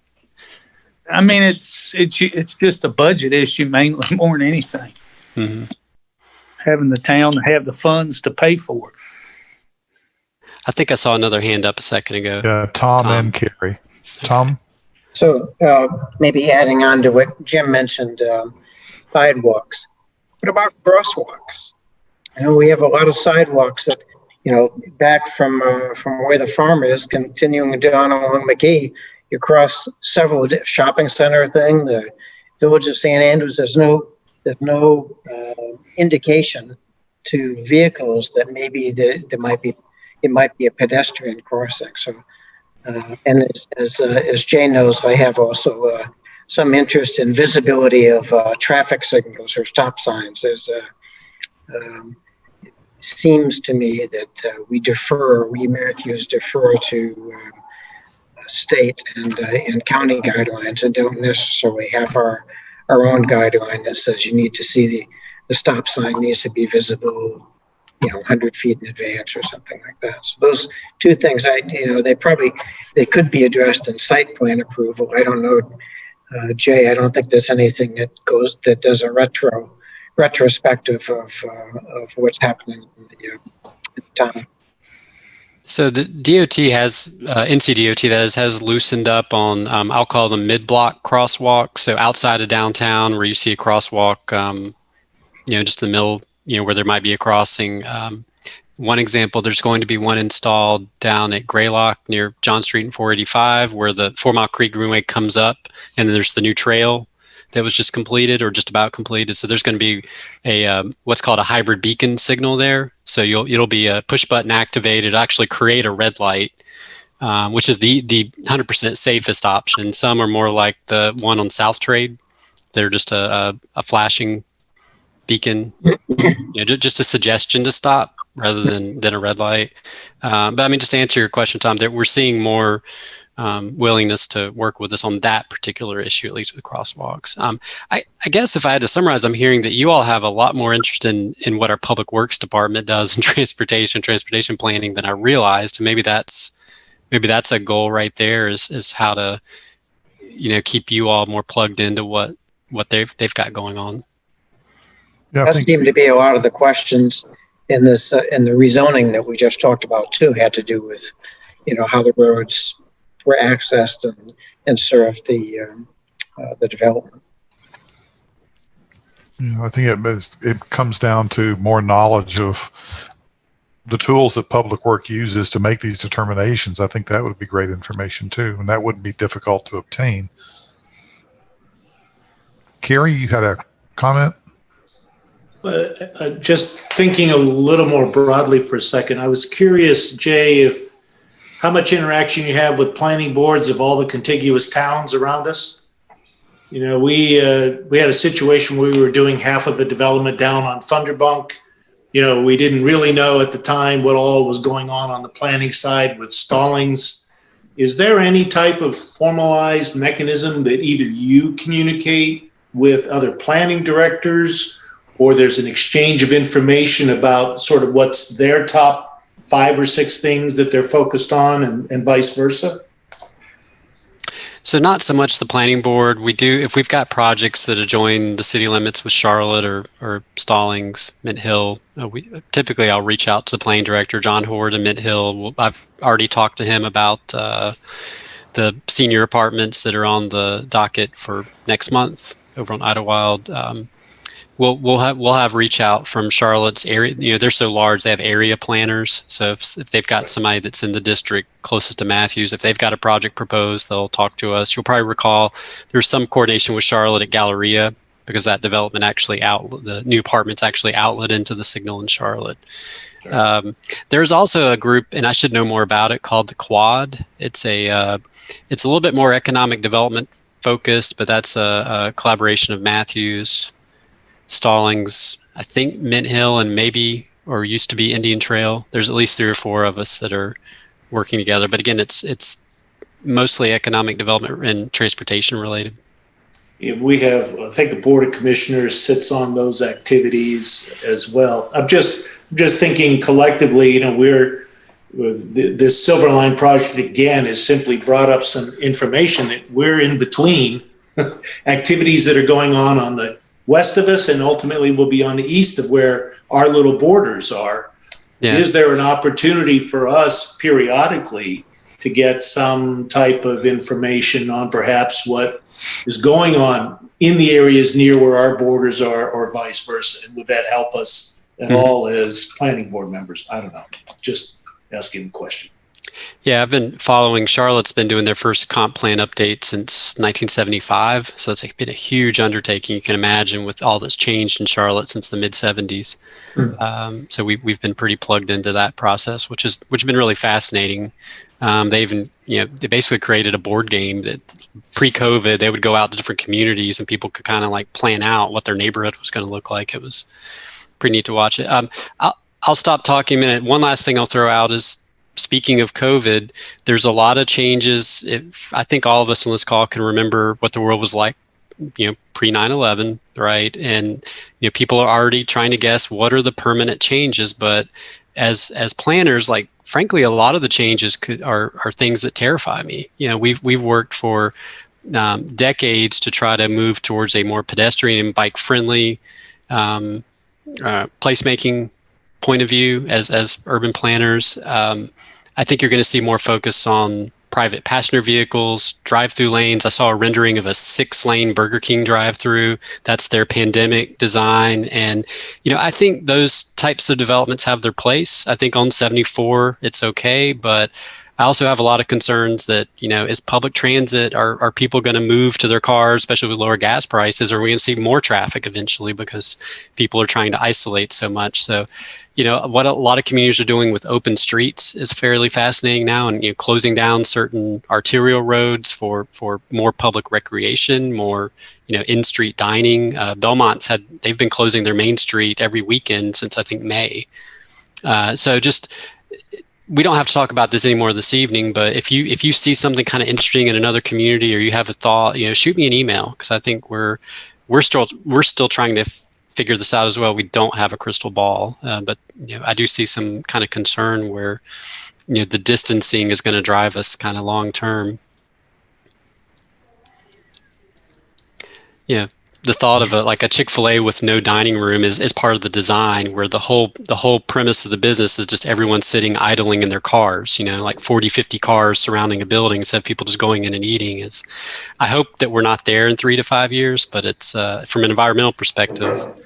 I mean, it's just a budget issue mainly, more than anything. Mm-hmm. Having the town have the funds to pay for it. I think I saw another hand up a second ago. Yeah, Tom and Carrie. Tom? So maybe adding on to what Jim mentioned, sidewalks. What about crosswalks? I know we have a lot of sidewalks that, back from where the farm is, continuing down along McKee, you cross several shopping center thing. The village of St. Andrews, there's no indication to vehicles that maybe it might be a pedestrian crossing. So, and as Jay knows, I have also some interest in visibility of traffic signals or stop signs. There's it seems to me that we Matthews defer to state and county guidelines and don't necessarily have our own guideline that says you need to see the stop sign needs to be visible 100 feet in advance or something like that. So those two things, they could be addressed in site plan approval. I don't know, Jay, I don't think there's anything that does a retrospective of what's happening in the town. So the DOT has, NCDOT has loosened up on, I'll call them mid-block crosswalks. So outside of downtown where you see a crosswalk, just in the middle, where there might be a crossing. One example, there's going to be one installed down at Greylock near John Street and 485 where the 4 Mile Creek Greenway comes up, and then there's the new trail that was just completed or just about completed. So there's going to be a what's called a hybrid beacon signal there. So it'll be a push button activated, actually create a red light, which is the 100% safest option. Some are more like the one on South Trade. They're just a flashing beacon, just a suggestion to stop rather than a red light. But I mean, just to answer your question, Tom, that we're seeing more willingness to work with us on that particular issue, at least with crosswalks. I guess if I had to summarize, I'm hearing that you all have a lot more interest in what our public works department does in transportation planning than I realized. Maybe that's a goal right there is how to, keep you all more plugged into what they've got going on. Yeah, that seemed to be a lot of the questions in this in the rezoning that we just talked about too had to do with, how the roads were accessed and served the development. I think it comes down to more knowledge of the tools that Public Work uses to make these determinations. I think that would be great information too, and that wouldn't be difficult to obtain. Carrie, you had a comment? Just thinking a little more broadly for a second, I was curious, Jay, how much interaction you have with planning boards of all the contiguous towns around us. We had a situation where we were doing half of a development down on Thunderbunk. We didn't really know at the time what all was going on the planning side with stallings. Is there any type of formalized mechanism that either you communicate with other planning directors, or there's an exchange of information about sort of what's their top 5 or 6 things that they're focused on and vice versa? So not so much the planning board. We do, if we've got projects that adjoin the city limits with Charlotte or Stallings, Mint Hill, typically I'll reach out to the planning director, John Horde, in Mint Hill. I've already talked to him about the senior apartments that are on the docket for next month over on Idlewild. We'll have reach out from Charlotte's area. You know, they're so large, they have area planners. So if they've got somebody that's in the district closest to Matthews, if they've got a project proposed, they'll talk to us. You'll probably recall there's some coordination with Charlotte at Galleria because that development actually the new apartments actually outlet into the signal in Charlotte. Sure. There's also a group, and I should know more about it, called the Quad. It's a little bit more economic development focused, but that's a collaboration of Matthews, Stallings, I think Mint Hill, and maybe, or used to be Indian Trail. There's at least 3 or 4 of us that are working together. But again, it's mostly economic development and transportation related. Yeah, we have, I think, the Board of Commissioners sits on those activities as well. I'm just thinking collectively, you know, the Silver Line project again has simply brought up some information that we're in between activities that are going on the west of us, and ultimately will be on the east of where our little borders are. Yeah. Is there an opportunity for us periodically to get some type of information on perhaps what is going on in the areas near where our borders are, or vice versa? And would that help us at all as planning board members? I don't know. Just asking the question. Yeah, I've been following. Charlotte's been doing their first comp plan update since 1975. So it's been a huge undertaking. You can imagine with all that's changed in Charlotte since the mid 70s. So we've been pretty plugged into that process, which has been really fascinating. They even, they basically created a board game that pre-COVID, they would go out to different communities and people could kind of like plan out what their neighborhood was going to look like. It was pretty neat to watch it. I'll stop talking a minute. One last thing I'll throw out is, speaking of COVID, there's a lot of changes. I think all of us on this call can remember what the world was like, pre 9/11, right? And people are already trying to guess what are the permanent changes. But as planners, like frankly, a lot of the changes are things that terrify me. We've worked for decades to try to move towards a more pedestrian and bike friendly placemaking point of view as urban planners. I think you're going to see more focus on private passenger vehicles, drive-through lanes. I saw a rendering of a 6-lane Burger King drive-through. That's their pandemic design. And, I think those types of developments have their place. I think on 74, it's okay. But I also have a lot of concerns that, is public transit, are people going to move to their cars, especially with lower gas prices? Or are we going to see more traffic eventually because people are trying to isolate so much? So, what a lot of communities are doing with open streets is fairly fascinating now, and closing down certain arterial roads for more public recreation, more in-street dining. Belmont's they've been closing their main street every weekend since I think May. So just, we don't have to talk about this anymore this evening, but if you see something kind of interesting in another community or you have a thought, shoot me an email, because I think we're still trying to figure this out as well. We don't have a crystal ball, but I do see some kind of concern where the distancing is going to drive us kind of long term. The thought of a Chick-fil-A with no dining room is part of the design, where the whole premise of the business is just everyone sitting idling in their cars, like 40, 50 cars surrounding a building instead of people just going in and eating. I hope that we're not there in 3 to 5 years, but it's from an environmental perspective,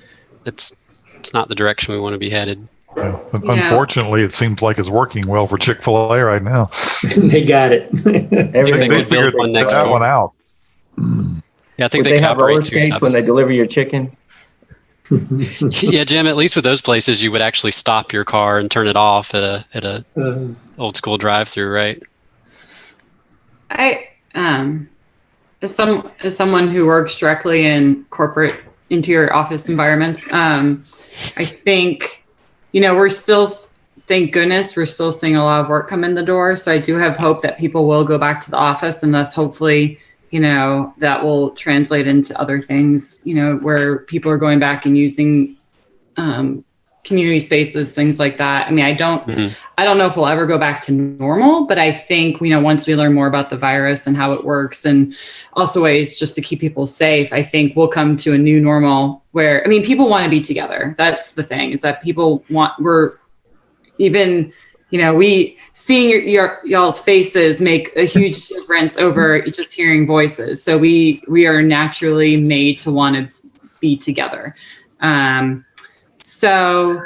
it's not the direction we want to be headed. Yeah. Unfortunately, it seems like it's working well for Chick-fil-A right now. They got it. They figured that one out. Yeah, I think they have roller skates when they deliver your chicken. Yeah, Jim. At least with those places, you would actually stop your car and turn it off at a old school drive-through, right? I as someone who works directly in corporate interior office environments, I think thank goodness we're still seeing a lot of work come in the door. So I do have hope that people will go back to the office, and thus hopefully that will translate into other things, where people are going back and using community spaces, things like that. I mean, I don't know if we'll ever go back to normal, but I think, once we learn more about the virus and how it works, and also ways just to keep people safe, I think we'll come to a new normal where, people want to be together. That's the thing, is that people we seeing y'all's faces make a huge difference over just hearing voices. So we are naturally made to want to be together. So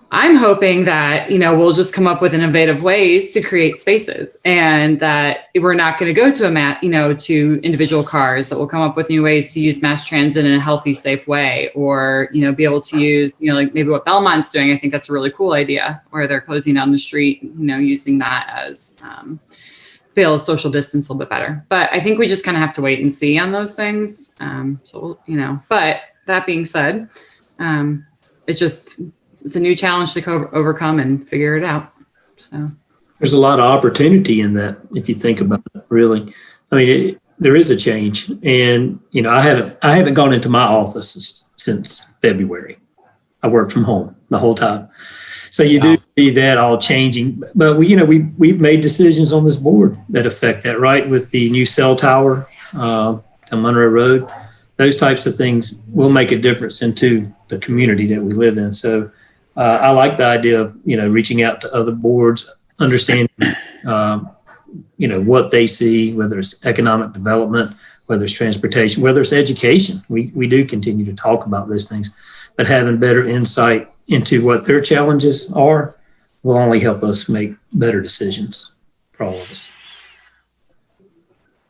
I'm hoping that, we'll just come up with innovative ways to create spaces, and that we're not going to go to to individual cars, that we'll come up with new ways to use mass transit in a healthy, safe way, or, be able to use, like maybe what Belmont's doing. I think that's a really cool idea, where they're closing down the street, using that as, be able to social distance a little bit better. But I think we just kind of have to wait and see on those things. But that being said, it's a new challenge to overcome and figure it out. So There's a lot of opportunity in that, if you think about it, really. There is a change, and I haven't gone into my office since February. I work from home the whole time, so you do see that all changing. But we've made decisions on this board that affect that, right? With the new cell tower on Monroe Road, those types of things will make a difference into the community that we live in. So I like the idea of reaching out to other boards, understanding what they see, whether it's economic development, whether it's transportation, whether it's education. We do continue to talk about those things, but having better insight into what their challenges are will only help us make better decisions for all of us.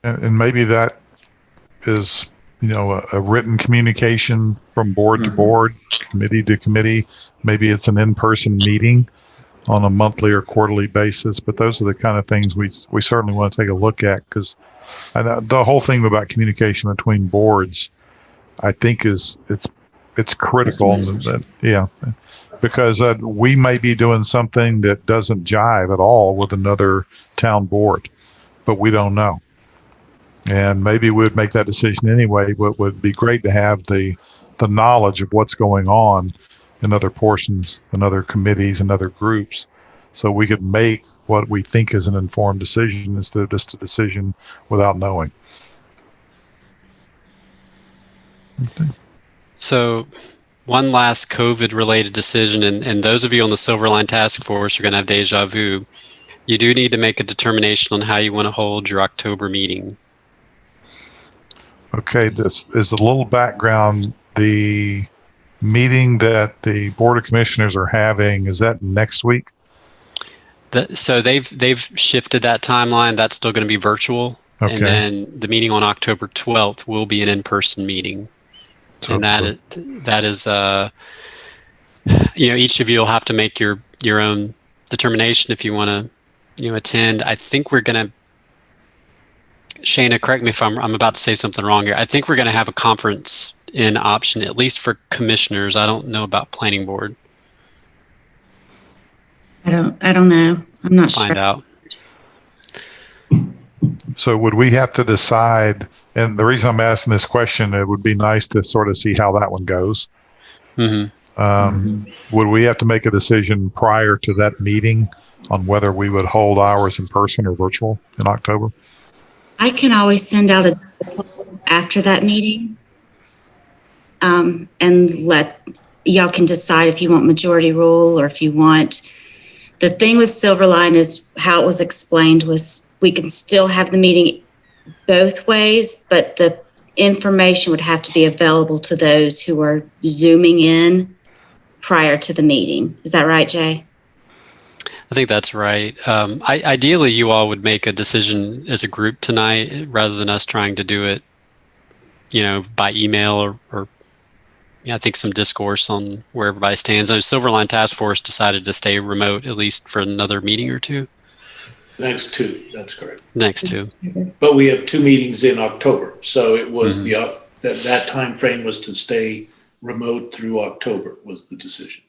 And maybe that is, a written communication from board to board, committee to committee. Maybe it's an in-person meeting on a monthly or quarterly basis, but those are the kind of things we certainly want to take a look at, because the whole thing about communication between boards, I think it's critical. Because we may be doing something that doesn't jive at all with another town board, but we don't know. And maybe we'd make that decision anyway, but it would be great to have the knowledge of what's going on in other portions and other committees and other groups, so we could make what we think is an informed decision instead of just a decision without knowing. Okay. So one last COVID related decision, and those of you on the Silverline Task Force are going to have deja vu. You do need to make a determination on how you want to hold your October meeting. Okay, this is a little background. The meeting that the Board of Commissioners are having, is that next week? So they've shifted that timeline. That's still going to be virtual. Okay. And then the meeting on October 12th will be an in-person meeting. So and that is each of you will have to make your own determination if you want to attend. I think we're going to, Shana, correct me if I'm about to say something wrong here. I think we're going to have a conference in option, at least for commissioners. I don't know about planning board. I don't know. I'm not sure. Find out. So would we have to decide, and the reason I'm asking this question, it would be nice to sort of see how that one goes. Would we have to make a decision prior to that meeting on whether we would hold ours in person or virtual in October? I can always send out a after that meeting, and let y'all can decide if you want majority rule or if you want. The thing with Silverline is how it was explained was we can still have the meeting both ways, but the information would have to be available to those who are Zooming in prior to the meeting. Is that right, Jay? I think that's right. Ideally, you all would make a decision as a group tonight rather than us trying to do it, by email or I think some discourse on where everybody stands. Silverline Task Force decided to stay remote at least for another meeting or two. Next two, that's correct. Next two. But we have two meetings in October, so it was that time frame was to stay remote through October was the decision.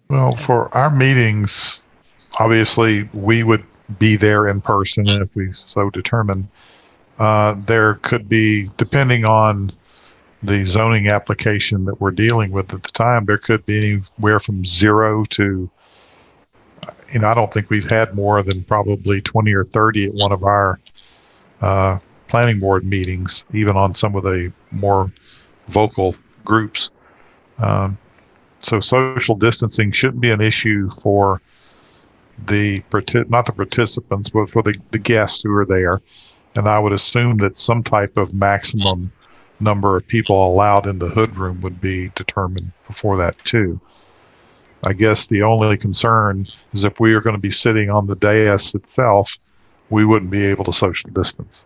Well, for our meetings, obviously we would be there in person if we so determine. There could be, depending on the zoning application that we're dealing with at the time, there could be anywhere from 0 to, I don't think we've had more than probably 20 or 30 at one of our planning board meetings, even on some of the more vocal groups. So social distancing shouldn't be an issue for not the participants, but for the guests who are there. And I would assume that some type of maximum number of people allowed in the hood room would be determined before that too. I guess the only concern is if we are going to be sitting on the dais itself, we wouldn't be able to social distance.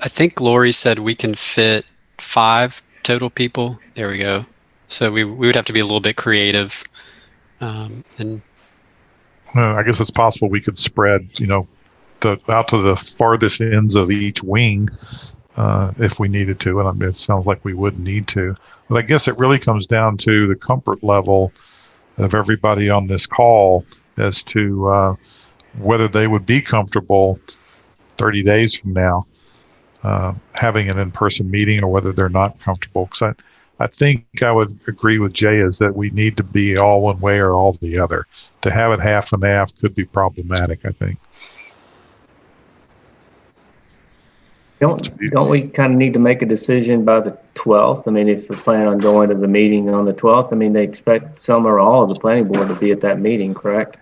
I think Lori said we can fit 5 total people. There we go. So we would have to be a little bit creative. And I guess it's possible we could spread, out to the farthest ends of each wing if we needed to. And I mean, it sounds like we wouldn't need to. But I guess it really comes down to the comfort level of everybody on this call as to whether they would be comfortable 30 days from now having an in-person meeting, or whether they're not comfortable. Because I think I would agree with Jay is that we need to be all one way or all the other. To have it half and half could be problematic, I think. Don't we kind of need to make a decision by the 12th? I mean, if we're planning on going to the meeting on the 12th, I mean, they expect some or all of the planning board to be at that meeting, correct?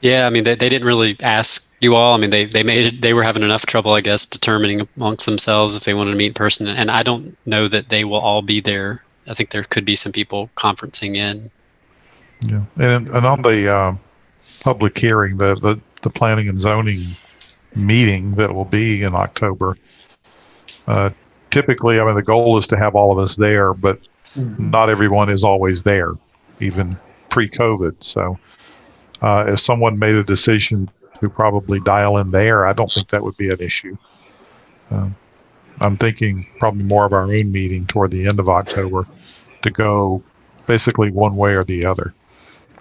yeah, I mean, they didn't really ask you all. I mean, they were having enough trouble, I guess, determining amongst themselves if they wanted to meet in person. And I don't know that they will all be there. I think there could be some people conferencing in. Yeah, and on the public hearing, the planning and zoning meeting that will be in October, typically, I mean, the goal is to have all of us there, but not everyone is always there, even pre-COVID. So if someone made a decision to probably dial in there, I don't think that would be an issue. I'm thinking probably more of our own meeting toward the end of October to go basically one way or the other.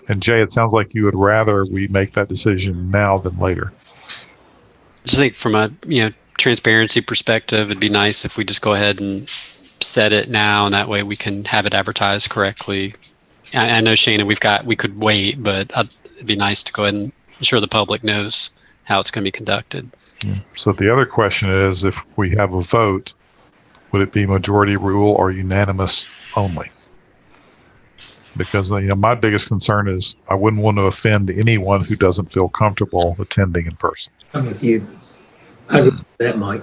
And Jay, it sounds like you would rather we make that decision now than later. I just think from a transparency perspective, it'd be nice if we just go ahead and set it now, and that way we can have it advertised correctly. I know, Shana, we could wait, but it'd be nice to go ahead and ensure the public knows how it's going to be conducted. Yeah. So the other question is, if we have a vote, would it be majority rule or unanimous only? Because my biggest concern is I wouldn't want to offend anyone who doesn't feel comfortable attending in person. I'm with you. I agree with that, Mike.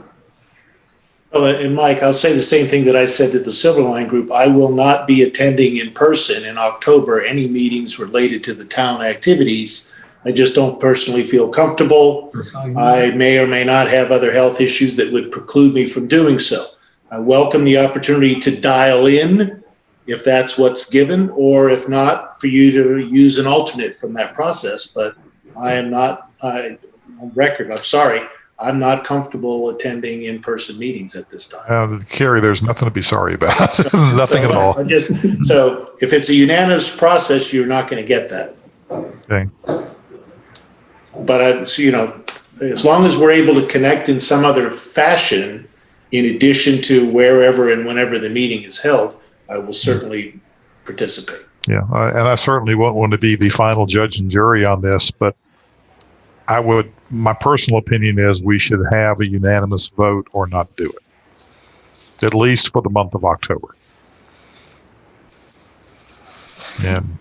Well, and Mike, I'll say the same thing that I said to the Silverline Group. I will not be attending in person in October any meetings related to the town activities. I just don't personally feel comfortable. I may or may not have other health issues that would preclude me from doing so. I welcome the opportunity to dial in if that's what's given, or if not, for you to use an alternate from that process. But I am not, on record, I'm sorry, I'm not comfortable attending in-person meetings at this time. Kerry, there's nothing to be sorry about. Nothing at all. So if it's a unanimous process, you're not going to get that. Okay. But as long as we're able to connect in some other fashion, in addition to wherever and whenever the meeting is held, I will certainly participate. Yeah, and I certainly won't want to be the final judge and jury on this, but my personal opinion is we should have a unanimous vote or not do it, at least for the month of October. And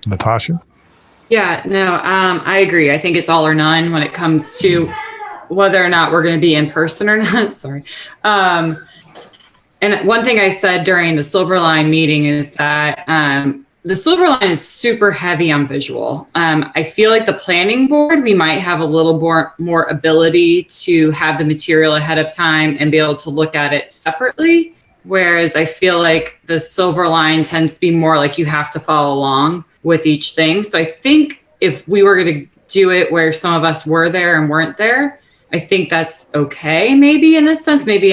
Natasha? Yeah, no, I agree. I think it's all or none when it comes to whether or not we're going to be in person or not. Sorry. And one thing I said during the Silverline meeting is that the Silverline is super heavy on visual. I feel like the planning board, we might have a little more ability to have the material ahead of time and be able to look at it separately. Whereas I feel like the Silverline tends to be more like you have to follow along with each thing. So I think if we were going to do it where some of us were there and weren't there, I think that's okay, maybe in this sense. Maybe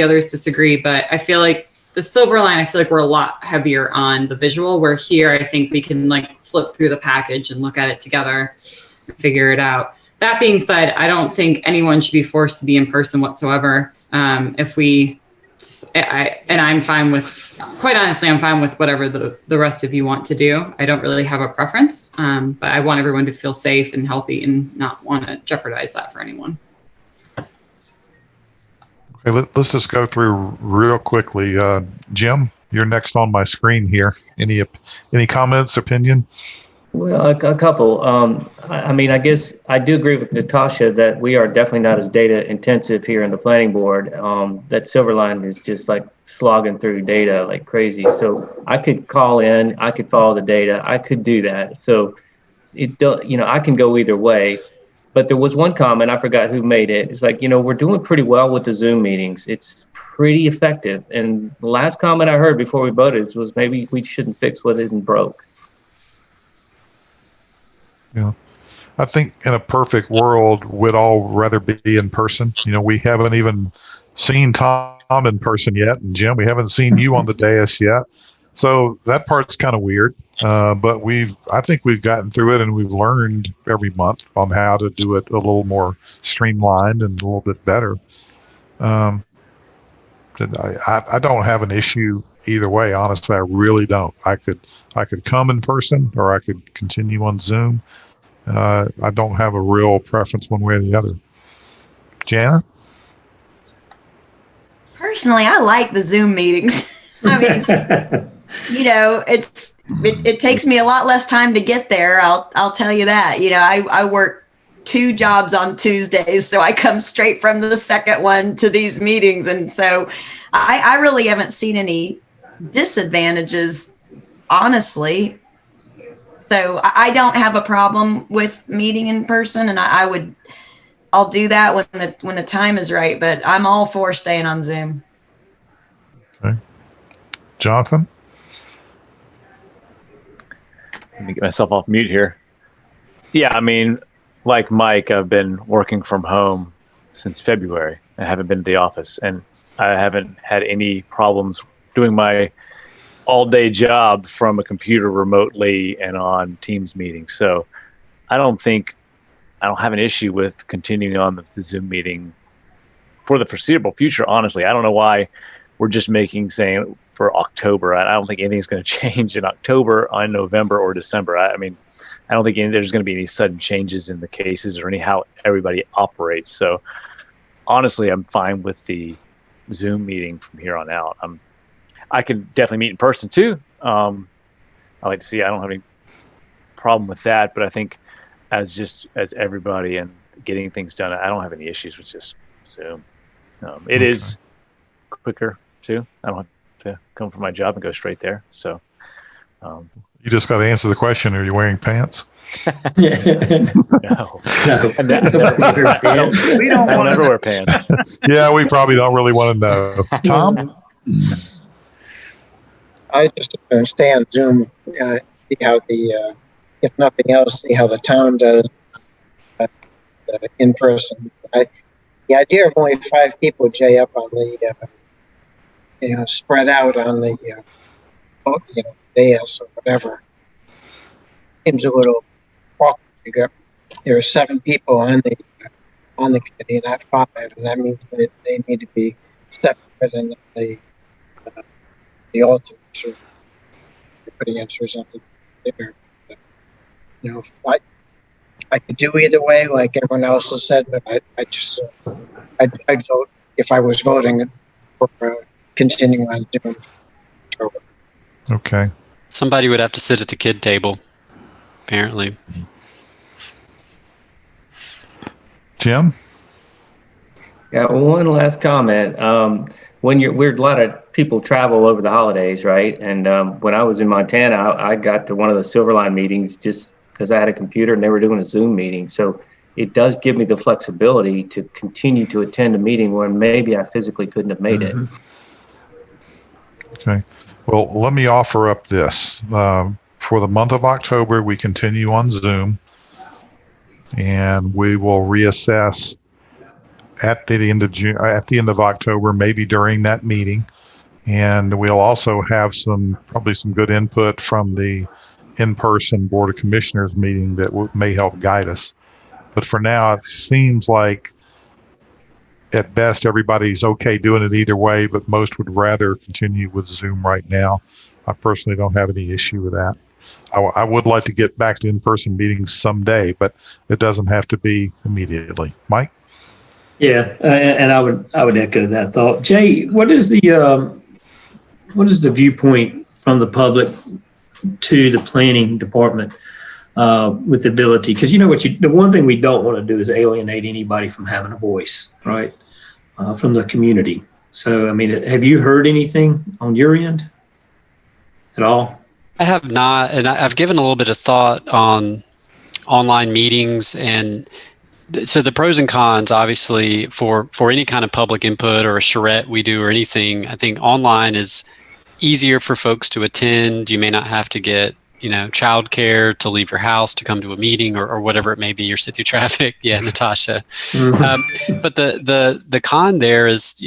others disagree, but I feel like the Silverline, I feel like we're a lot heavier on the visual, where here I think we can flip through the package and look at it together and figure it out. That being said, I don't think anyone should be forced to be in person whatsoever. If we, and I'm fine with, quite honestly, I'm fine with whatever the rest of you want to do. I don't really have a preference, but I want everyone to feel safe and healthy and not want to jeopardize that for anyone. Okay, let's just go through real quickly. Jim, you're next on my screen here. Any comments, opinion? Well, a couple. I mean, I guess I do agree with Natasha that we are definitely not as data intensive here in the planning board. That Silverline is just like slogging through data like crazy. So I could call in, I could follow the data, I could do that. So I can go either way. But there was one comment, I forgot who made it. It's like, we're doing pretty well with the Zoom meetings. It's pretty effective. And the last comment I heard before we voted was maybe we shouldn't fix what isn't broke. Yeah. I think in a perfect world, we'd all rather be in person. We haven't even seen Tom in person yet. And Jim, we haven't seen you on the dais yet. So that part's kind of weird. But I think we've gotten through it, and we've learned every month on how to do it a little more streamlined and a little bit better. I don't have an issue either way. Honestly, I really don't. I could come in person, or I could continue on Zoom. I don't have a real preference one way or the other. Jana? Personally, I like the Zoom meetings. I mean, it takes me a lot less time to get there. I'll tell you that. I work 2 jobs on Tuesdays, so I come straight from the second one to these meetings. And so I really haven't seen any disadvantages, honestly. So I don't have a problem with meeting in person, and I'll do that when the time is right, but I'm all for staying on Zoom. Okay. Jonathan? Let me get myself off mute here. Yeah, I mean, like Mike, I've been working from home since February. I haven't been to the office, and I haven't had any problems doing my all-day job from a computer remotely and on Teams meetings. So I don't have an issue with continuing on the Zoom meeting for the foreseeable future. Honestly, I don't know why we're just saying for October. I don't think anything's going to change in October, on November, or December. I mean, I don't think there's going to be any sudden changes in the cases or how everybody operates. So honestly, I'm fine with the Zoom meeting from here on out. I can definitely meet in person too. I like to see. I don't have any problem with that, but I think as everybody and getting things done, I don't have any issues with just Zoom. It is quicker too. I don't have to come from my job and go straight there. So you just got to answer the question: are you wearing pants? No. We don't never wear pants. Yeah, we probably don't really want to know. Tom? I just stay on Zoom, see how if nothing else, see how the town does in person. The idea of only 5 people, Jay, up on the, spread out on the, dais or whatever, seems a little awkward. There are 7 people on the committee, not 5, and that means that they need to be separate, and the alternates are putting answers on there. I could do either way, like everyone else has said, but I'd vote, if I was voting, for continuing on Zoom. Okay. Somebody would have to sit at the kid table, apparently. Jim? Yeah, one last comment. We're a lot of people travel over the holidays, right? And when I was in Montana, I got to one of the Silverline meetings just because I had a computer and they were doing a Zoom meeting. So it does give me the flexibility to continue to attend a meeting when maybe I physically couldn't have made it. Okay. Well, let me offer up this. For the month of October, we continue on Zoom, and we will reassess at the end of June, at the end of October, maybe during that meeting. And we'll also have probably some good input from the in-person Board of Commissioners meeting that may help guide us. But for now, it seems like at best, everybody's okay doing it either way, but most would rather continue with Zoom right now. I personally don't have any issue with that. I would like to get back to in-person meetings someday, but it doesn't have to be immediately. Mike? Yeah, and I would echo that thought. Jay, what is the viewpoint from the public to the planning department with the ability? Because the one thing we don't want to do is alienate anybody from having a voice, right? From the community. So, I mean, have you heard anything on your end at all? I have not, and I've given a little bit of thought on online meetings, and so the pros and cons, obviously, for any kind of public input or a charrette we do or anything. I think online is easier for folks to attend. You may not have to get childcare to leave your house to come to a meeting or whatever it may be. You're sit through traffic, yeah, Natasha. Mm-hmm. But the con there is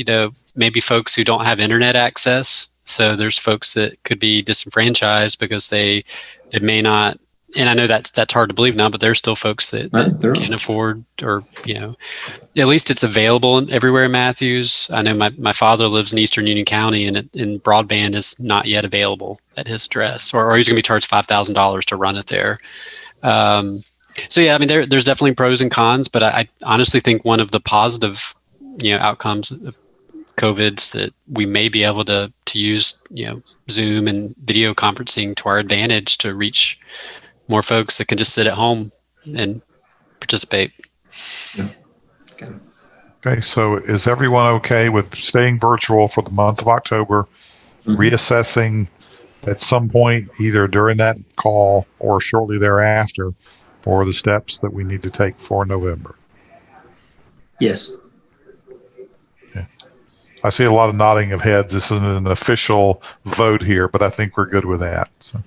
maybe folks who don't have internet access. So there's folks that could be disenfranchised because they may not, and I know that's hard to believe now, but there's still folks that can't afford, or at least it's available everywhere in Matthews. I know my father lives in Eastern Union County, and broadband is not yet available at his address, or he's going to be charged $5,000 to run it there. So yeah, I mean there's definitely pros and cons, but I honestly think one of the positive outcomes of COVID's that we may be able to use Zoom and video conferencing to our advantage to reach more folks that can just sit at home and participate. Okay, so is everyone okay with staying virtual for the month of October, reassessing at some point either during that call or shortly thereafter for the steps that we need to take for November? Yes. Okay. I see a lot of nodding of heads. This isn't an official vote here, but I think we're good with that. So.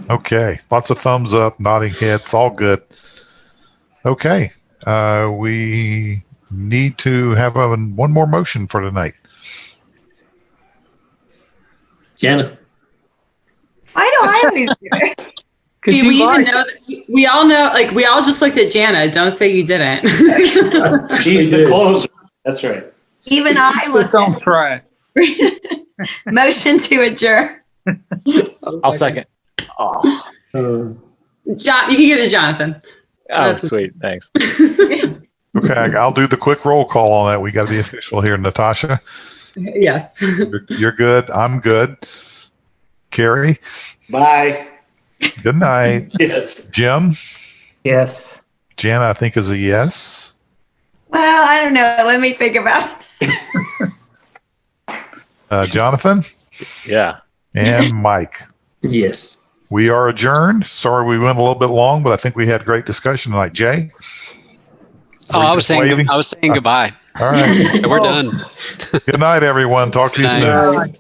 Okay, lots of thumbs up, nodding heads, all good. Okay, we need to have one more motion for tonight. Jana. Why do I always do it? We all know, like, we all just looked at Jana. Don't say you didn't. She's the closer. That's right. Even I looked on track. Motion to adjourn. I'll second. Oh. John, you can give it to Jonathan. Oh, sweet. Thanks. Okay, I'll do the quick roll call on that. We got to be official here. Natasha? Yes. You're good. I'm good. Carrie? Bye. Good night. Yes. Jim? Yes. Jana, I think, is a yes. Well, I don't know. Let me think about it. Jonathan? Yeah. And Mike? Yes. We are adjourned. Sorry we went a little bit long, but I think we had great discussion tonight. Jay? I was saying goodbye. All right. We're done. Good night, everyone. Talk to you soon.